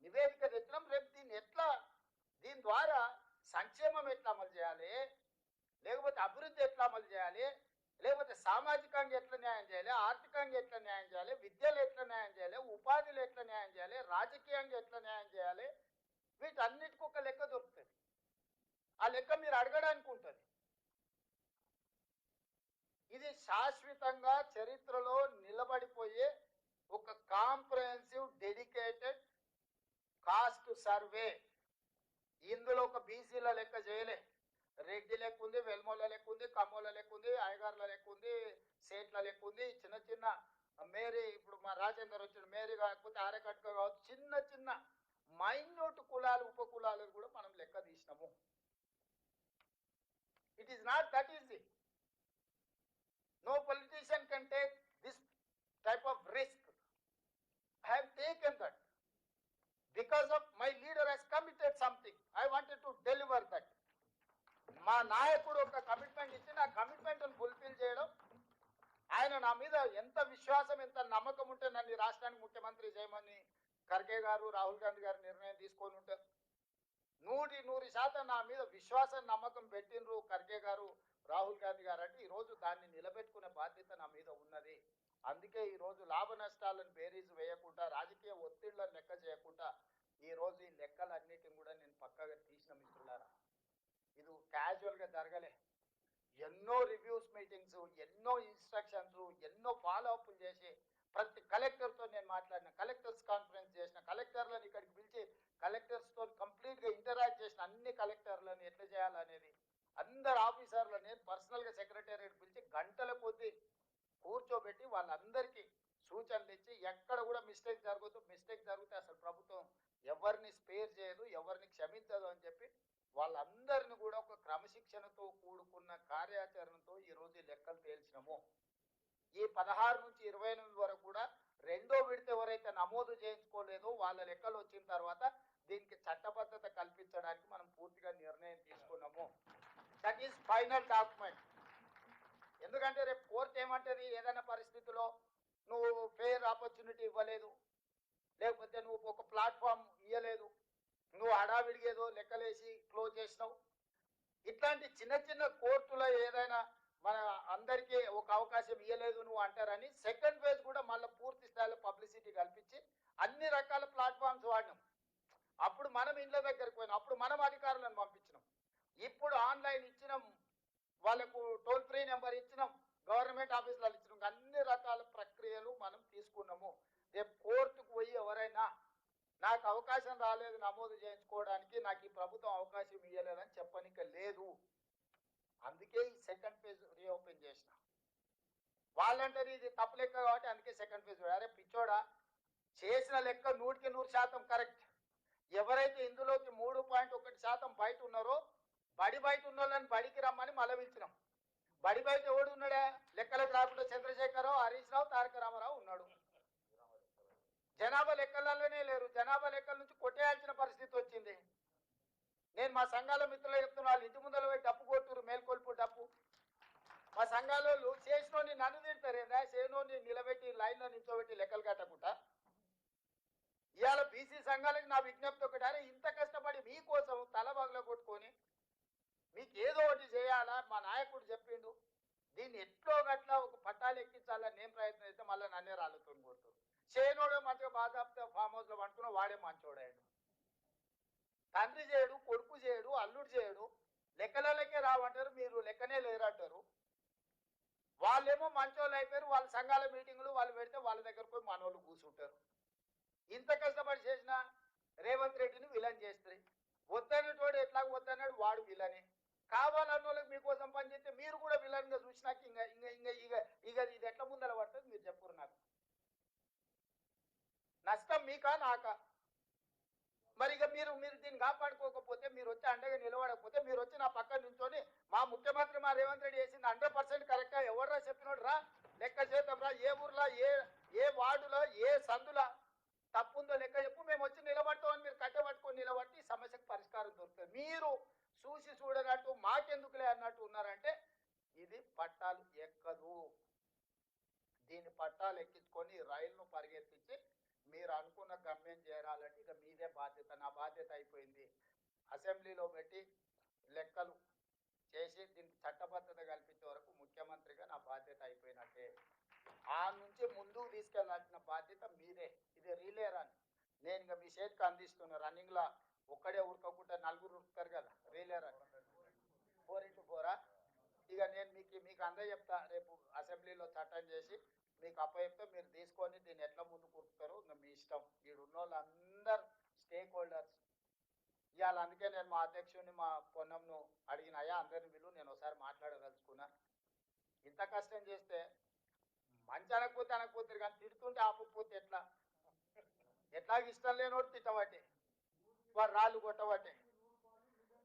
Speaker 1: నివేదిక తెచ్చినాం. రేపు దీని ద్వారా సంక్షేమం ఎట్లా అమలు చేయాలి, లేకపోతే అభివృద్ధి ఎట్లా అమలు చేయాలి, లేకపోతే సామాజికంగా ఎట్లా న్యాయం చేయాలి, ఆర్థికంగా ఎట్లా న్యాయం చేయాలి, విద్యలో ఎట్లా న్యాయం చేయాలి, ఉపాధిలో ఎట్లా న్యాయం చేయాలి, రాజకీయంగా ఎట్లా న్యాయం చేయాలి, వీటన్నిటికీ ఒక లెక్క దొరుకుతుంది. ఆ లెక్క మీరు అడగడానికి ఉంటుంది. ఇది శాశ్వతంగా చరిత్రలో నిలబడిపోయే ఒక కాంప్రహెన్సివ్ డెడికేటెడ్ కాస్ట్ సర్వే. ఇందులో ఒక బీసీల లెక్క చేయలే, రెడ్డి లెక్క ఉంది, వెల్మోల లెక్క ఉంది, కమ్మోల లెక్క ఉంది, అయ్యగార్ల లెక్క ఉంది, సేట్ల లెక్క ఉంది, చిన్న చిన్న మేరీ, ఇప్పుడు మా రాజేందర్ వచ్చిన మేరీ కాకపోతే ఆరకట్క కావచ్చు, చిన్న చిన్న మైన్యూట్ కులాలు ఉప కులాలు కూడా మనం లెక్క తీసినాము. It is not that easy. No politician can take this type of risk. I have taken that because of my leader has committed something. I wanted to deliver that. మా నాయకుడు ఒక కమిట్మెంట్ ఇచ్చి నా కమిట్మెంట్ ఫుల్ఫిల్ చేయడం, ఆయన నా మీద ఎంత విశ్వాసం ఎంత నమ్మకం ఉంటే నన్ను రాష్ట్రానికి ముఖ్యమంత్రి చేయమని ఖర్గే గారు రాహుల్ గాంధీ గారు నిర్ణయం తీసుకొని ఉంటారు. 100% నా మీద విశ్వాసం నమ్మకం పెట్టినరు ఖర్గే గారు రాహుల్ గాంధీ గారు. అంటే ఈరోజు దాన్ని నిలబెట్టుకునే బాధ్యత నా మీద ఉన్నది. అందుకే ఈరోజు లాభ నష్టాలను బేరీజు వేయకుండా, రాజకీయ ఒత్తిళ్లను లెక్క చేయకుండా ఈరోజు ఈ లెక్కలన్నిటిని కూడా నేను పక్కగా తీసిన మిత్రులారా. ఇది క్యాజువల్గా జరగలే. ఎన్నో రివ్యూస్ మీటింగ్స్, ఎన్నో ఇన్స్ట్రక్షన్స్, ఎన్నో ఫాలోఅప్లు చేసి ప్రతి కలెక్టర్తో నేను మాట్లాడిన, కలెక్టర్స్ కాన్ఫరెన్స్ చేసిన, కలెక్టర్లను ఇక్కడికి పిలిచి కలెక్టర్స్తో కంప్లీట్గా ఇంటరాక్ట్ చేసిన, అన్ని కలెక్టర్లను ఎట్లా చేయాలనేది అందరు ఆఫీసర్లను నేను పర్సనల్గా సెక్రటేరియట్ పిలిచి గంటల కొద్దీ కూర్చోబెట్టి వాళ్ళందరికీ సూచనలు ఇచ్చి, ఎక్కడ కూడా మిస్టేక్ జరిగితే అసలు ప్రభుత్వం ఎవరిని స్పేర్ చేయదు, ఎవరిని క్షమించదు అని చెప్పి వాళ్ళందరిని కూడా ఒక క్రమశిక్షణతో కూడుకున్న కార్యాచరణతో ఈరోజు ఈ లెక్కలు తేల్చినాము. ఈ 16 నుంచి 28 వరకు కూడా రెండో విడత ఎవరైతే నమోదు చేయించుకోలేదో వాళ్ళ లెక్కలు వచ్చిన తర్వాత దీనికి చట్టబద్ధత కల్పించడానికి మనం పూర్తిగా నిర్ణయం తీసుకున్నాము. That is final document. ఎందుకంటే రేపు కోర్టు ఏమంటది, ఏదైనా పరిస్థితిలో నువ్వు ఫెయిర్ ఆపర్చునిటీ ఇవ్వలేదు, లేకపోతే నువ్వు ఒక ప్లాట్ఫామ్ ఇవ్వలేదు, నువ్వు హడావిడిగా ఏదో లెక్కలేసి క్లోజ్ చేసినావు, ఇట్లాంటి చిన్న చిన్న కోర్టులో ఏదైనా మన అందరికీ ఒక అవకాశం ఇవ్వలేదు నువ్వు అంటారని సెకండ్ ఫేజ్ కూడా మళ్ళీ పూర్తి స్థాయిలో పబ్లిసిటీ కల్పించి అన్ని రకాల ప్లాట్ఫామ్స్ వాడినాం. అప్పుడు మనం ఇండ్ల దగ్గరికి పోయినాం, అప్పుడు మనం అధికారులను పంపించినాం, ఇప్పుడు ఆన్లైన్ ఇచ్చినాం, వాళ్ళకు టోల్ ఫ్రీ నెంబర్ ఇచ్చినాం, గవర్నమెంట్ ఆఫీసులలో ఇచ్చినాం, అన్ని రకాల ప్రక్రియలు మనం తీసుకున్నాము. రేపు కోర్టుకు పోయి ఎవరైనా నాకు అవకాశం రాలేదు నమోదు చేయించుకోవడానికి, నాకు ఈ ప్రభుత్వం అవకాశం ఇవ్వలేదని చెప్పనిక లేదు. అందుకే ఈ సెకండ్ ఫేజ్ రీఓపెన్ చేసిన. వాళ్ళంటారు ఇది తప్పు లెక్క కాబట్టి అందుకే సెకండ్ ఫేజ్. అరే పిచ్చోడా, చేసిన లెక్క 100% కరెక్ట్. ఎవరైతే ఇందులోకి 3.1% బయట ఉన్నారో బయట ఉన్న వాళ్ళని బడికి రమ్మని మళ్ళీ పిలిచినాం. బయట ఎవడు ఉన్నాడా, లెక్కలకు రాకుండా చంద్రశేఖరరావు, హరీష్ రావు, తారక రామారావు ఉన్నాడు. జనాభా లెక్కలలోనే లేరు. జనాభా లెక్కల నుంచి కొట్టేయాల్సిన పరిస్థితి వచ్చింది. నేను మా సంఘాల మిత్రులు చెప్తున్నా, వాళ్ళు ఇంటి ముందర పోయి డప్పు కొట్టురు, మేల్కొల్పు డప్పు. మా సంఘాలలో చేసినోని నన్ను తింటారేదా, చేసినోని నిలబెట్టి లైన్లో నిల్చోబెట్టి లెక్కలు కట్టకుండా. ఇవాళ బీసీ సంఘాలకు నా విజ్ఞప్తి ఒకటి, అరే ఇంత కష్టపడి మీకోసం తల బగల కొట్టుకొని మీకు ఏదో ఒకటి చేయాలా, మా నాయకుడు చెప్పిండు, దీన్ని ఎట్లో గట్లా ఒక పట్టాలు ఎక్కించాలని నేను ప్రయత్నం చేస్తే మళ్ళీ నన్నే రాళ్ళతో కొడుతారు. చేయనోడు మంచిగా బాగా ఫామ్ హౌస్లో పండుకున్నా వాడే మంచోడాడు. తండ్రి చేయడు, కొడుకు చేయడు, అల్లుడు చేయడు, లెక్కలకే రావంటారు, మీరు లెక్కనే లేరంటారు. వాళ్ళేమో మంచోళ్ళు అయిపోయారు, వాళ్ళ సంఘాల మీటింగులు వాళ్ళు పెడితే వాళ్ళ దగ్గర పోయి మనోళ్ళు కూర్చుంటారు. ఇంత కష్టపడి చేసిన రేవంత్ రెడ్డిని విలన్ చేస్తారు. వద్దన్నటోడు ఎట్లా వద్దన్నాడు, వాడు విలనే. కావాలన్న వాళ్ళకి మీకోసం పనిచేస్తే మీరు కూడా విలన్గా చూసినాక ఇంకా ఇంకా ఇంకా ఇక ఇక ఇది ఎట్లా ముందర పడుతుంది మీరు చెప్పురు. నాకు నష్టం మీకా నాకా? మరి ఇక మీరు దీన్ని కాపాడుకోకపోతే, మీరు వచ్చి అండగా నిలబడకపోతే, మీరు వచ్చి నా పక్కన నుంచొని మా ముఖ్యమంత్రి మా రేవంత్ రెడ్డి చేసింది 100% కరెక్ట్గా ఎవడరా చెప్పినోడు రా, లెక్క చేద్దాం రా, ఏ ఊర్లో ఏ వార్డులో ఏ సందులో తప్పుందో లెక్క చెప్పు, మేము వచ్చి నిలబడతామని మీరు కట్టబట్టుకొని నిలబడితే ఈ సమస్యకు పరిష్కారం దొరుకుతుంది. మీరు చూసి చూడనట్టు మాకెందుకులే అన్నట్టు ఉన్నారంటే ఇది పట్టాలు ఎక్కదు. దీన్ని పట్టాలు ఎక్కించుకొని రైలును పరిగెత్తించి మీరు అనుకున్న గమ్యం చేరాలంటే ఇక మీదే బాధ్యత. నా బాధ్యత అయిపోయింది. అసెంబ్లీలో పెట్టి లెక్కలు చేసి దీనికి చట్టబద్ధత కల్పించే వరకు ముఖ్యమంత్రిగా నా బాధ్యత అయిపోయినట్టే. ఆ నుంచి ముందుకు తీసుకెళ్లాల్సిన బాధ్యత మీదే. ఇది రీలే రన్. నేను ఇక మీ చేతికి అందిస్తున్నా. రన్నింగ్లో ఒక్కడే ఉరకకుండా 4 ఉరుకుతారు కదా, రీలే రన్ 4x4. ఇక నేను మీకు అందే చెప్తా, రేపు అసెంబ్లీలో చట్టం చేసి మీకు అప్పచెప్తే మీరు తీసుకొని దీన్ని ఎట్లా ముందుకు ఉరుకుతారో ఇంకా మీ ఇష్టం. ఈడున్న వాళ్ళందరూ స్టేక్ హోల్డర్స్. ఇవాళ అందుకే నేను మా అధ్యక్షుడిని మా పొన్నంను అడిగినాయా అందరిని వీళ్ళు నేను ఒకసారి మాట్లాడదలుచుకున్నా. ఇంత కష్టం చేస్తే నుంచి అనకపోతే కానీ తిడుతుంటే ఆపకపోతే ఎట్లా ఇష్టం లేనోడు తిట్టబట్టే వారు రాళ్ళు కొట్టబట్టే.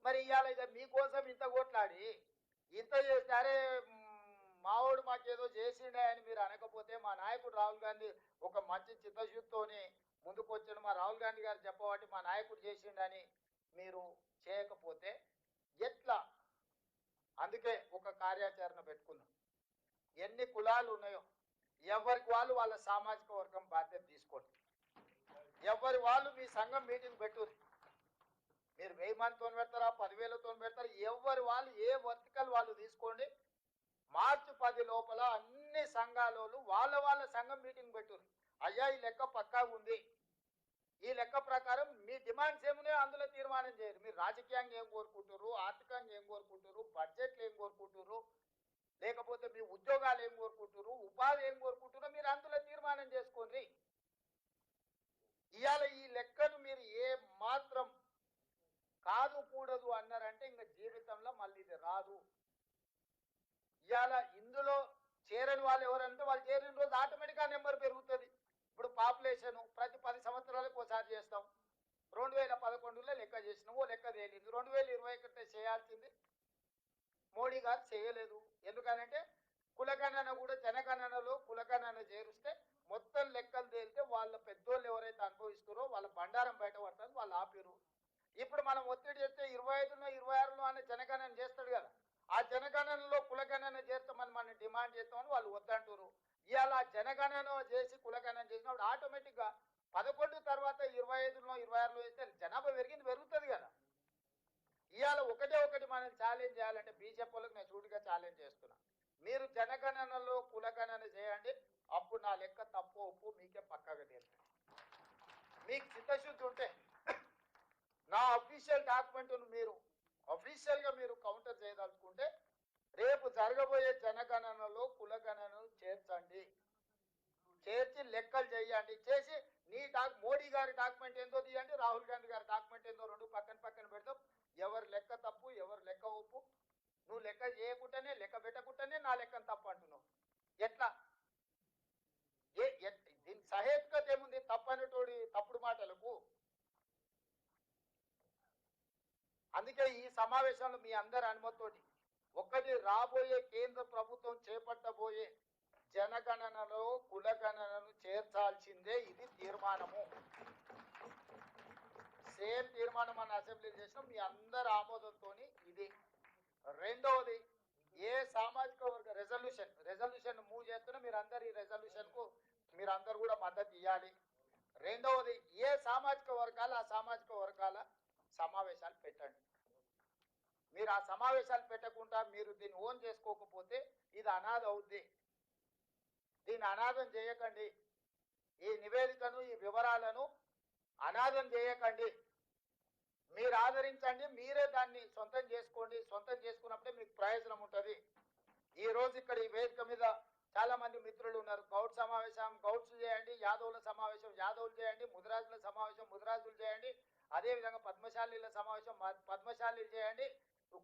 Speaker 1: మరి ఇవాళ ఇక మీకోసం ఇంత కొట్లాడి ఇంత చేస్తే అరే మావాడు మాకేదో చేసిండే అని మీరు అనకపోతే మా నాయకుడు రాహుల్ గాంధీ ఒక మంచి చిత్తశుద్ధితోని ముందుకు వచ్చాడు, మా రాహుల్ గాంధీ గారు చెప్పబట్టి మా నాయకుడు చేసిండని మీరు చేయకపోతే ఎట్లా? అందుకే ఒక కార్యాచరణ పెట్టుకుందాం. ఎన్ని కులాలు ఉన్నాయో ఎవరికి వాళ్ళు వాళ్ళ సామాజిక వర్గం బాధ్యత తీసుకోండి. ఎవరి వాళ్ళు మీ సంఘం మీటింగ్ పెట్టుర్రి. మీరు 1000 మందితో పెడతారా, 10,000తో పెడతారా, ఎవరి వాళ్ళు ఏ వర్తికల్ వాళ్ళు తీసుకోండి. మార్చి 10 లోపల అన్ని సంఘాలలో వాళ్ళ సంఘం మీటింగ్ పెట్టుర్రి. అయ్యా ఈ లెక్క పక్కాగా ఉంది, ఈ లెక్క ప్రకారం మీ డిమాండ్స్ ఏమున్నాయో అందులో తీర్మానం చేయరు. మీరు రాజకీయంగా ఏం కోరుకుంటారు, ఆర్థికంగా ఏం కోరుకుంటారు, బడ్జెట్లు ఏం కోరుకుంటారు, లేకపోతే మీ ఉద్యోగాలు ఏం కోరుకుంటారు, ఉపాధి ఏం కోరుకుంటారో మీరు అందులో తీర్మానం చేసుకోండి. ఇవాళ ఈ లెక్కను మీరు ఏ మాత్రం కాదు కూడదు అన్నారంటే ఇంకా జీవితంలో మళ్ళీ ఇది రాదు. ఇవాళ ఇందులో చేరని వాళ్ళు ఎవరంటే వాళ్ళు చేరిన రోజు ఆటోమేటిక్గా నెంబర్ పెరుగుతుంది. ఇప్పుడు పాపులేషన్ ప్రతి 10 సంవత్సరాలకు ఒకసారి చేస్తాం. 2011లో లెక్క చేసినాం, ఓ లెక్క తేలింది. 2021 చేయాల్సింది మోడీ గారు చేయలేదు. ఎందుకనంటే కులగణన కూడా జనగణనలో కులగణన చేరుస్తే మొత్తం లెక్కలు తేలితే వాళ్ళ పెద్దోళ్ళు ఎవరైతే అనుభవిస్తారో వాళ్ళ బండారం బయట పడుతుంది, వాళ్ళు ఆపిరు. ఇప్పుడు మనం ఒత్తిడి చేస్తే 25లో 26లో అనే జనగణన చేస్తాడు కదా, ఆ జనగణనలో కులగణన చేస్తామని మనం డిమాండ్ చేస్తామని వాళ్ళు వద్దంటారు. ఇవాళ జనగణన చేసి కులగణన చేసినప్పుడు ఆటోమేటిక్గా 11 తర్వాత 25లో 26లో వేస్తే జనాభా పెరుగుతుంది కదా. ఇవాళ ఒకటి మనం ఛాలెంజ్ చేయాలంటే బీజేపీ వాళ్ళకి నేను చూడుగా ఛాలెంజ్ చేస్తున్నా. మీరు జనగణనలో కులగణన చేయండి, అప్పుడు నా లెక్క తప్పు ఒప్పు మీకే పక్కగా తెలుస్తుంది. మీకు చిత్తశుద్ధి ఉంటే నా అఫీషియల్ డాక్యుమెంట్ను మీరు అఫీషియల్గా మీరు కౌంటర్ చేయదలుచుకుంటే రేపు జరగబోయే జనగణనలో కులగణనను చేర్చండి, చేర్చి లెక్కలు చేయండి. చేసి మోడీ గారి డాక్యుమెంట్ ఏందో తీయండి, రాహుల్ గాంధీ గారి డాక్యుమెంట్ ఏందో రెండు పక్కన పెడతాం. ఎవరు లెక్క తప్పు ఎవరు లెక్క ఒప్పు. నువ్వు లెక్క చేయకుండానే లెక్క పెట్టకుండానే నా లెక్కను తప్పు అంటున్నావు. ఎట్లా? దీని సహేతుకత ఏముంది? తప్పనటోడి తప్పుడు మాటలకు. అందుకే ఈ సమావేశంలో మీ అందరి అనుమతితోటి ఒకటి రాబోయే కేంద్ర ప్రభుత్వం చేపట్టబోయే జనగణనలో కులగణనను చేర్చాల్సిందే, ఇది తీర్మానము. సేమ్ తీర్మానం మన అసెంబ్లీ చేసినాం, మీ అందరి ఆమోదంతో ఇది. రెండవది, ఏ సామాజిక వర్గ రెజల్యూషన్ మూవ్ చేస్తున్నా మీరు అందరు ఈ రెజల్యూషన్కు మీరు అందరు కూడా మద్దతు ఇవ్వాలి. రెండవది, ఏ సామాజిక వర్గాలు ఆ సామాజిక వర్గాల సమావేశాలు పెట్టండి. మీరు ఆ సమావేశాలు పెట్టకుండా మీరు దీన్ని ఓన్ చేసుకోకపోతే ఇది అనాథ అవుద్ది. దీన్ని అనాథం చేయకండి. ఈ నివేదికను ఈ వివరాలను అనాథం చేయకండి. మీరు ఆదరించండి, మీరే దాన్ని సొంతం చేసుకోండి. సొంతం చేసుకున్నప్పుడే మీకు ప్రయోజనం ఉంటుంది. ఈ రోజు ఇక్కడ ఈ వేదిక మీద చాలా మంది మిత్రులు ఉన్నారు. గౌడ్ సమావేశం గౌడ్స్ చేయండి, యాదవుల సమావేశం యాదవులు చేయండి, ముదిరాజుల సమావేశం ముదిరాజులు చేయండి, అదేవిధంగా పద్మశాలీల సమావేశం పద్మశాలీలు చేయండి,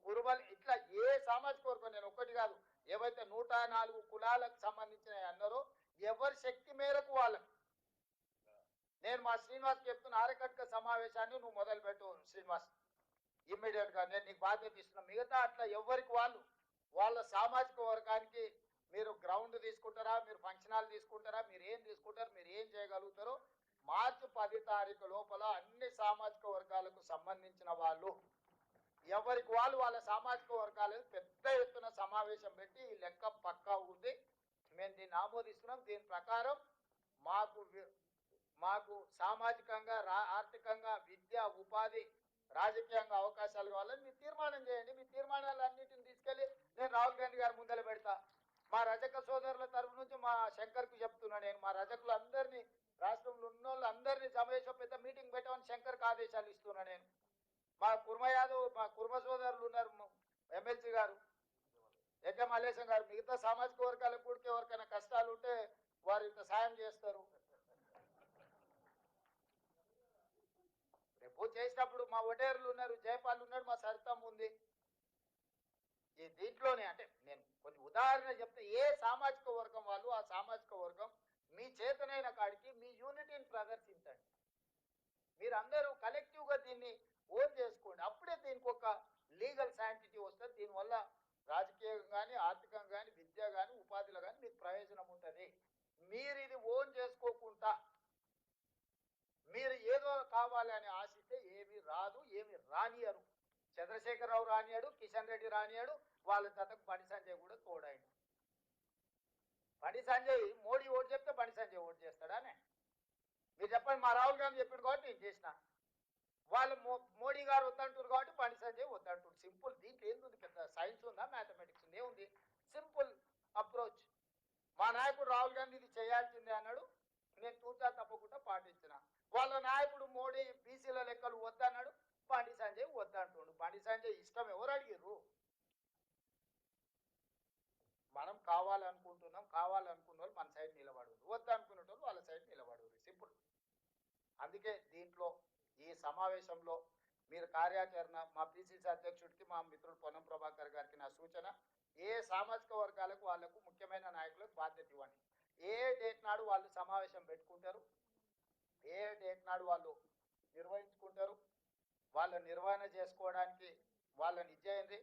Speaker 1: కురుబలు, ఇట్లా ఏ సామాజిక వర్గం, నేను ఒక్కటి కాదు, ఏవైతే 104 కులాలకు సంబంధించిన అన్నారో ఎవరి శక్తి మేరకు వాళ్ళకు. నేను మా శ్రీనివాస్ చెప్తున్న ఆరకట్క సమావేశాన్ని నువ్వు మొదలుపెట్టు శ్రీనివాస్, ఇమ్మీడియట్ గా నేను నీకు బాధ్యత ఇస్తున్నా. మిగతా అట్లా ఎవరికి వాళ్ళు వాళ్ళ సామాజిక వర్గానికి మీరు గ్రౌండ్ తీసుకుంటారా, మీరు ఫంక్షన్ హాల్ తీసుకుంటారా, మీరు ఏం తీసుకుంటారు, మీరు ఏం చేయగలుగుతారో మార్చి 10 తారీఖు లోపల అన్ని సామాజిక వర్గాలకు సంబంధించిన వాళ్ళు ఎవరికి వాళ్ళు వాళ్ళ సామాజిక వర్గాలకు పెద్ద ఎత్తున సమావేశం పెట్టి ఈ లెక్క పక్కా ఉంది, మేము దీన్ని ఆమోదిస్తున్నాం, దీని ప్రకారం మాకు సామాజికంగా ఆర్థికంగా విద్య ఉపాధి రాజకీయంగా అవకాశాలు కావాలని మీరు తీర్మానం చేయండి. మీ తీర్మానాలు అన్నింటిని తీసుకెళ్ళి నేను రాహుల్ గాంధీ గారి ముందర పెడతా. మా రజక సోదరుల తరఫు నుంచి మా శంకర్కు చెప్తున్నా, నేను మా రజకులు అందరినీ రాష్ట్రంలో ఉన్న వాళ్ళు అందరినీ సమావేశం పెద్ద మీటింగ్ పెట్టమని శంకర్కి ఆదేశాలు ఇస్తున్నా. నేను మా కుర్మ యాదవ్ మా కుర్మ సోదరులు ఉన్నారు, ఎమ్మెల్సీ గారు ఎక్క మల్లేశం గారు, మిగతా సామాజిక వర్గాలకు కూడా ఎవరికైనా కష్టాలు ఉంటే వారు ఇంత సాయం చేస్తారు. రేపు చేసినప్పుడు మా ఒడేర్లు ఉన్నారు, జయపాల్ ఉన్నాడు, మా సరితమ్మ ఉంది, ఈ దీంట్లోనే అంటే నేను కొన్ని ఉదాహరణ చెప్తే ఏ సామాజిక వర్గం వాళ్ళు ఆ సామాజిక వర్గం మీ చేతనైన కాడికి మీ యూనిటీని ప్రదర్శించండి. మీరందరూ కలెక్టివ్గా దీన్ని ఓన్ చేసుకోండి. అప్పుడే దీనికి ఒక లీగల్ శాంటిటీ వస్తుంది. దీనివల్ల రాజకీయంగా కానీ ఆర్థికంగా కానీ విద్య కానీ ఉపాధిలో కానీ మీకు ప్రయోజనం ఉంటుంది. మీరు ఇది ఓన్ చేసుకోకుండా మీరు ఏదో కావాలని ఆశిస్తే ఏమి రాదు, ఏమి రానియరు. చంద్రశేఖరరావు రానియాడు, కిషన్ రెడ్డి రానియాడు, వాళ్ళ జతకు బండి సంజయ్ కూడా తోడాడు. బండి సంజయ్ మోడీ ఓటు చెప్తే బండి సంజయ్ ఓటు చేస్తాడానే? మీరు చెప్పండి. మా రాహుల్ గాంధీ చెప్పాడు కాబట్టి నేను చేసిన. వాళ్ళు మోడీ గారు వద్దంటారు కాబట్టి బండి సంజయ్ వద్దంటారు. సింపుల్. దీంట్లో ఏంది? పెద్ద సైన్స్ ఉందా, మ్యాథమెటిక్స్ ఉంది? ఏముంది? Simple approach. మా నాయకుడు రాహుల్ గాంధీ ఇది చేయాల్సిందే అన్నాడు, నేను తూచా తప్పకుండా పాటించిన. వాళ్ళ నాయకుడు మోడీ బీసీల లెక్కలు వద్దన్నాడు, బండి సంజయ్ వద్దంటుండు. బండి సంజయ్ ఇష్టం ఎవరు అడిగిర్రు? మనం కావాలనుకుంటున్నాం, కావాలనుకున్న వాళ్ళు మన సైడ్ నిలబడు, వద్దనుకునే వాళ్ళు వాళ్ళ సైడ్ నిలబడు. సింపుల్. అందుకే దీంట్లో ఈ సమావేశంలో మీరు కార్యాచరణ మా పిసిసి అధ్యక్షుడికి మా మిత్రుడు పొన్నం ప్రభాకర్ గారికి నా సూచన, ఏ సామాజిక వర్గాలకు వాళ్ళకు ముఖ్యమైన నాయకులకు బాధ్యత ఇవ్వండి. ఏ డేట్ నాడు వాళ్ళు సమావేశం పెట్టుకుంటారు, ఏ డేట్ నాడు వాళ్ళు నిర్వహించుకుంటారు, వాళ్ళ నిర్వహణ చేసుకోవడానికి వాళ్ళని ఇచ్చేయండి.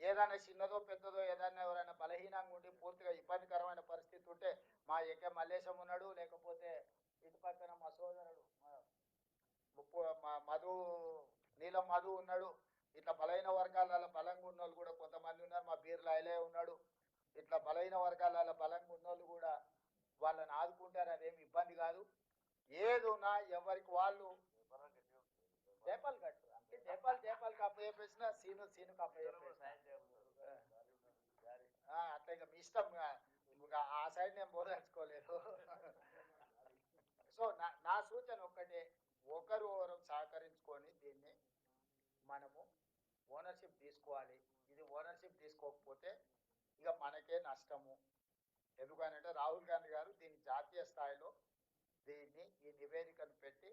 Speaker 1: ఏదైనా చిన్నదో పెద్దదో ఏదైనా ఎవరైనా బలహీనంగా ఉండి పూర్తిగా ఇబ్బందికరమైన పరిస్థితి ఉంటే మా ఏకే మల్లేశం ఉన్నాడు, లేకపోతే ఇటు పక్కన మా సోదరుడు మా మధు నీలం మధు ఉన్నాడు. ఇట్లా బలహీన వర్గాలలో బలంగా ఉన్న వాళ్ళు కూడా కొంతమంది ఉన్నారు. మా బీర్ల ఐలే ఉన్నాడు. ఇట్లా బలహీన వర్గాలలో బలంగా ఉన్న వాళ్ళు కూడా వాళ్ళని ఆదుకుంటారు. అదేమి ఇబ్బంది కాదు. ఏది ఉన్నా ఎవరికి వాళ్ళు జేపాలు కట్టు అంటే జేపాలు కప్పేసిన సీను కప్పేసిన అట్లా ఇంకా మీ ఇష్టం. ఆ సైడ్ నేను బోధించుకోలేదు. సో నా సూచన ఒక్కటే, ఒకరు సహకరించుకొని దీన్ని మనము ఓనర్షిప్ తీసుకోవాలి. ఇది ఓనర్షిప్ తీసుకోకపోతే ఇక మనకే నష్టము. ఎందుకనంటే రాహుల్ గాంధీ గారు దీన్ని జాతీయ స్థాయిలో దీన్ని ఈ నివేదికను పెట్టి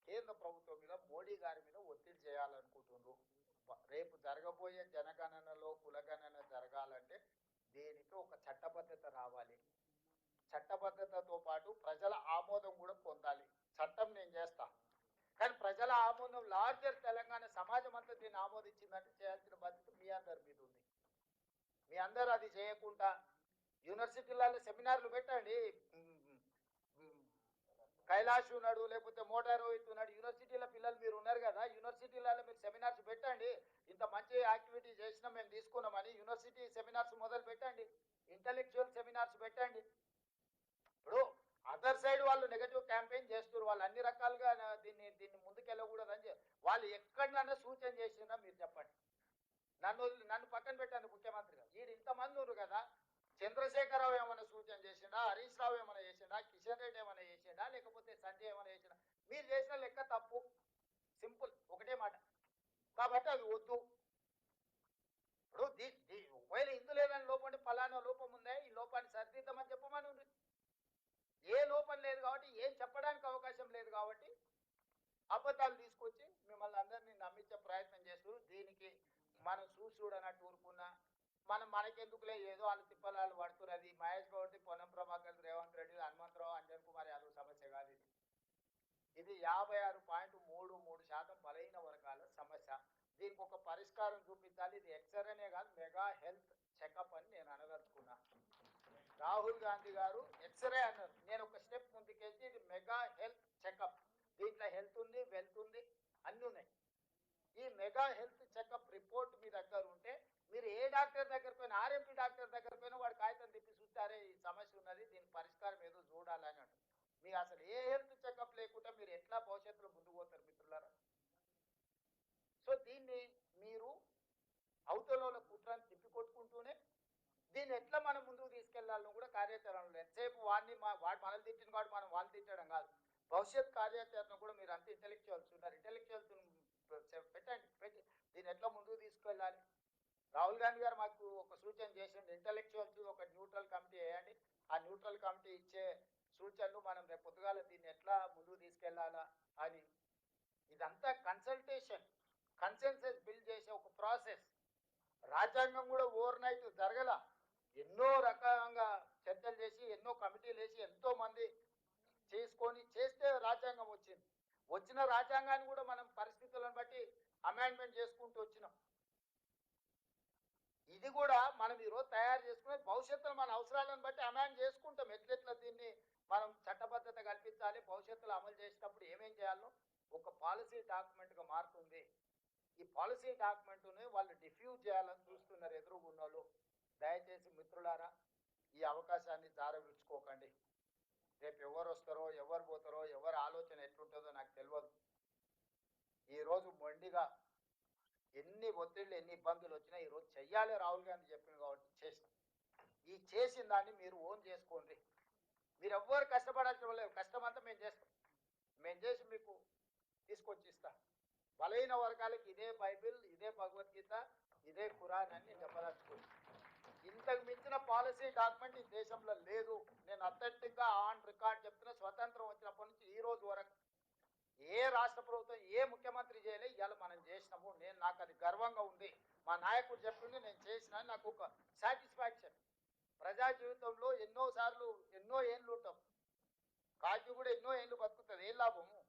Speaker 1: కేంద్ర ప్రభుత్వం మీద మోడీ గారి మీద ఒత్తిడి చేయాలనుకుంటున్నారు. రేపు జరగబోయే జనగణనలో కులగణన జరగాలంటే దీనికి ఒక చట్టబద్ధత రావాలి. చట్టబద్ధతతో పాటు ప్రజల ఆమోదం కూడా పొందాలి. చట్టం నేను చేస్తా, కానీ ప్రజల ఆమోదం లార్జర్ తెలంగాణ సమాజం అంతా దీన్ని ఆమోదించిందంటే చేయాల్సిన బాధ్యత మీ అందరి మీద ఉంది. మీ అందరూ అది చేయకుండా యూనివర్సిటీలలో సెమినార్లు పెట్టండి. కైలాష్ ఉన్నాడు, లేకపోతే మోటార్ రోహిత్ ఉన్నాడు, యూనివర్సిటీల పిల్లలు మీరు ఉన్నారు కదా, యూనివర్సిటీలలో మీరు సెమినార్స్ పెట్టండి. ఇంత మంచి యాక్టివిటీ చేసినా మేము తీసుకున్నామని యూనివర్సిటీ సెమినార్స్ మొదలు పెట్టండి. ఇంటలెక్చువల్ సెమినార్స్ పెట్టండి. ఇప్పుడు అదర్ సైడ్ వాళ్ళు నెగటివ్ క్యాంపెయిన్ చేస్తారు. వాళ్ళు అన్ని రకాలుగా దీన్ని ముందుకెళ్ళకూడదని వాళ్ళు ఎక్కడైనా సూచన చేసినా మీరు చెప్పండి. నన్ను పక్కన పెట్టండి ముఖ్యమంత్రిగా. వీడు ఇంతమంది ఉన్నారు కదా, చంద్రశేఖరరావు ఏమైనా సూచన చేసిండా, హరీష్ రావు ఏమైనా చేసిండా, కిషన్ రెడ్డి ఏమైనా చేసిండా, లేకపోతే సంజయ్ ఏమైనా చేసిండా? మీరు చేసిన లెక్క తప్పు. సింపుల్, ఒకటే మాట. కాబట్టి అది వద్దు. ఇప్పుడు ఒకవేళ ఇందులో ఏదైనా లోపం అంటే ఫలానా లోపం ఉందా, ఈ లోపాన్ని సరిదిద్దామని చెప్పమని ఉంది. ఏ లోపం లేదు కాబట్టి, ఏం చెప్పడానికి అవకాశం లేదు కాబట్టి అబద్ధాలు తీసుకొచ్చి మిమ్మల్ని అందరినీ నమ్మించే ప్రయత్నం చేస్తారు. దీనికి మనం చూడనట్టు ఊరుకున్నా మనకెందుకులే, ఏదో వాళ్ళు తిప్పలాలు పడుతున్నారు. అది మహేష్ గౌడ్, పొన్నం ప్రభాకర్, రేవంత్ రెడ్డి, హనుమంతరావు, అంజన్ కుమార్ యాదవ్ సమస్య కాదు. ఇది 56.33% బలహీన వర్గాల సమస్య. దీనికి ఒక పరిష్కారం చూపించాలి. ఇది ఎక్స్రేనే కాదు, మెగా హెల్త్ చెకప్ అని నేను అనదలుచుకున్నా. రాహుల్ గాంధీ గారు ఎక్స్రే అన్నారు, నేను ఒక స్టెప్ ముందుకేసి ఇది మెగా హెల్త్ చెకప్. దీంట్లో హెల్త్ ఉంది, వెల్త్ ఉంది, అన్నీ ఉన్నాయి. ఈ మెగా హెల్త్ చెకప్ రిపోర్ట్ మీ దగ్గర ఉంటే మీరు ఏ డాక్టర్ దగ్గర పోయినా, ఆర్ఎంపీ డాక్టర్ దగ్గర పోయినా వాడు కాగితం తిప్పి చూస్తారే ఈ సమస్య ఉన్నది, దీని పరిష్కారం ఏదో చూడాలని అంటారు. మీకు అసలు ఏ హెల్త్ చెకప్ లేకుండా మీరు ఎట్లా భవిష్యత్తులో ముందుకు పోతారు మిత్రులారా? సో దీన్ని మీరు అవతల కుట్రాన్ని తిప్పికొట్టుకుంటూనే దీన్ని ఎట్లా మనం ముందుకు తీసుకెళ్లాలని కూడా కార్యాచరణలో ఎంతసేపు వాడు మనల్ని తిట్టిన వాడు మనం వాళ్ళు తిట్టడం కాదు. భవిష్యత్ కార్యాచరణ కూడా మీరు అంత ఇంటెలెక్చువల్స్ ఉన్నారు, ఇంటెలెక్చువల్స్ పెట్టి దీన్ని ఎట్లా ముందుకు తీసుకెళ్ళాలి. రాహుల్ గాంధీ గారు మాకు ఒక సూచన చేసిండు, ఇంటెలెక్చువల్స్ ఒక న్యూట్రల్ కమిటీ వేయండి. ఆ న్యూట్రల్ కమిటీ ఇచ్చే సూచనలు మనం రేపు పొద్దుగాల దీన్ని ఎట్లా ముందుకు తీసుకెళ్లాలా అని. ఇదంతా కన్సల్టేషన్, కన్సెన్సస్ బిల్డ్ చేసే ఒక ప్రాసెస్. రాజ్యాంగం కూడా ఓవర్ నైట్ జరగల. ఎన్నో రకంగా చర్చలు చేసి ఎన్నో కమిటీలు వేసి ఎంతో మంది చేసుకొని చేస్తే రాజ్యాంగం వచ్చింది. వచ్చిన రాజ్యాంగాన్ని కూడా మనం పరిస్థితులను బట్టి అమెండ్మెంట్ చేసుకుంటూ వచ్చినాం. ఇది కూడా మనం ఈరోజు తయారు చేసుకునే భవిష్యత్తులో మన అవసరాలను బట్టి అమెండ్ చేసుకుంటాం. ఎట్లెట్లా దీన్ని మనం చట్టబద్ధత కల్పించాలి, భవిష్యత్తులో అమలు చేసేటప్పుడు ఏమేం చేయాలో ఒక పాలసీ డాక్యుమెంట్గా మారుతుంది. ఈ పాలసీ డాక్యుమెంట్ని వాళ్ళు డిఫ్యూజ్ చేయాలని చూస్తున్నారు ఎదురుగున్నోళ్ళు. దయచేసి మిత్రులారా ఈ అవకాశాన్ని జారవిడ్చుకోకండి. రేపు ఎవరు వస్తారో ఎవరు పోతారో ఎవరి ఆలోచన ఎట్లుంటుందో నాకు తెలియదు. ఈరోజు మొండిగా ఎన్ని ఒత్తిళ్ళు ఎన్ని ఇబ్బందులు వచ్చినా ఈరోజు చెయ్యాలి రాహుల్ గాంధీ చెప్పింది కాబట్టి చేసిన. ఈ చేసిన దాన్ని మీరు ఓన్ చేసుకోండి. మీరు ఎవ్వరు కష్టపడాల్సిన లేదు. కష్టం అంతా మేము చేస్తాం. మేము చేసి మీకు తీసుకొచ్చి ఇస్తా. బలహీన వర్గాలకి ఇదే బైబిల్, ఇదే భగవద్గీత, ఇదే ఖురాన్ అని చెప్పదలుచుకోండి. ఇంతకు మించిన పాలసీ డాక్యుమెంట్ ఈ దేశంలో లేదు. నేను అథెంటిక్గా ఆన్ రికార్డ్ చెప్తున్నా. స్వతంత్రం వచ్చినప్పటి నుంచి ఈ రోజు వరకు ఏ రాష్ట్ర ప్రభుత్వం ఏ ముఖ్యమంత్రి చేయలే. ఇవాళ మనం చేసినాము. నాకు అది గర్వంగా ఉంది. మా నాయకుడు చెప్పింది నేను చేసిన నాకు ఒక సాటిస్ఫాక్షన్. ప్రజా జీవితంలో ఎన్నోసార్లు ఎన్నో ఏళ్ళు ఉంటాం. కాకి కూడా ఎన్నో ఏళ్ళు బతుకుతుంది. ఏం లాభము?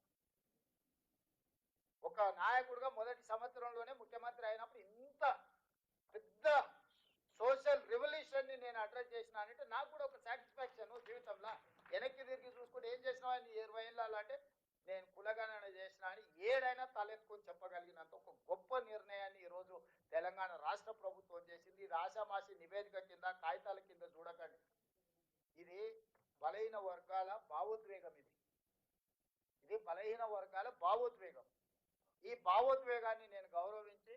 Speaker 1: ఒక నాయకుడిగా మొదటి సంవత్సరంలోనే ముఖ్యమంత్రి అయినప్పుడు ఇంత పెద్ద సోషల్ రెవల్యూషన్ని నేను అడ్రస్ చేసిన అంటే నాకు కూడా ఒక సాటిస్ఫాక్షన్ జీవితంలో. వెనక్కి తిరిగి చూసుకుంటే ఏం చేసినావు అని 20 ఏళ్ళ అంటే నేను కులగణన చేసిన అని ఏడైనా తలెత్తుకొని చెప్పగలిగినంత ఒక గొప్ప నిర్ణయాన్ని ఈరోజు తెలంగాణ రాష్ట్ర ప్రభుత్వం చేసింది. ఇది ఆషామాషి నివేదిక కింద కాగితాల కింద చూడకండి. ఇది బలహీన వర్గాల భావోద్వేగం. ఇది బలహీన వర్గాల భావోద్వేగం. ఈ భావోద్వేగాన్ని నేను గౌరవించి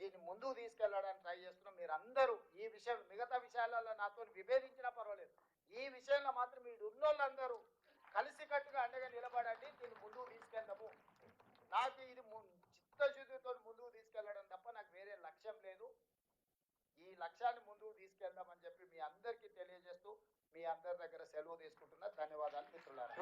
Speaker 1: దీన్ని ముందుకు తీసుకెళ్లడానికి ట్రై చేస్తున్నాం. మీరందరూ ఈ విషయం మిగతా విషయాలలో నాతో విభేదించినా పర్వాలేదు. ఈ విషయంలో మాత్రం మీరు ఉన్నోళ్ళందరూ కలిసికట్టుగా అండగా నిలబడండి. దీన్ని ముందుకు తీసుకెళ్దాము. నాకు ఇది చిత్తశుద్ధితో ముందుకు తీసుకెళ్లడం తప్ప నాకు వేరే లక్ష్యం లేదు. ఈ లక్ష్యాన్ని ముందుకు తీసుకెళ్దామని చెప్పి మీ అందరికీ తెలియజేస్తూ మీ అందరి దగ్గర సెలవు తీసుకుంటున్నా. ధన్యవాదాలు మిత్రులారా.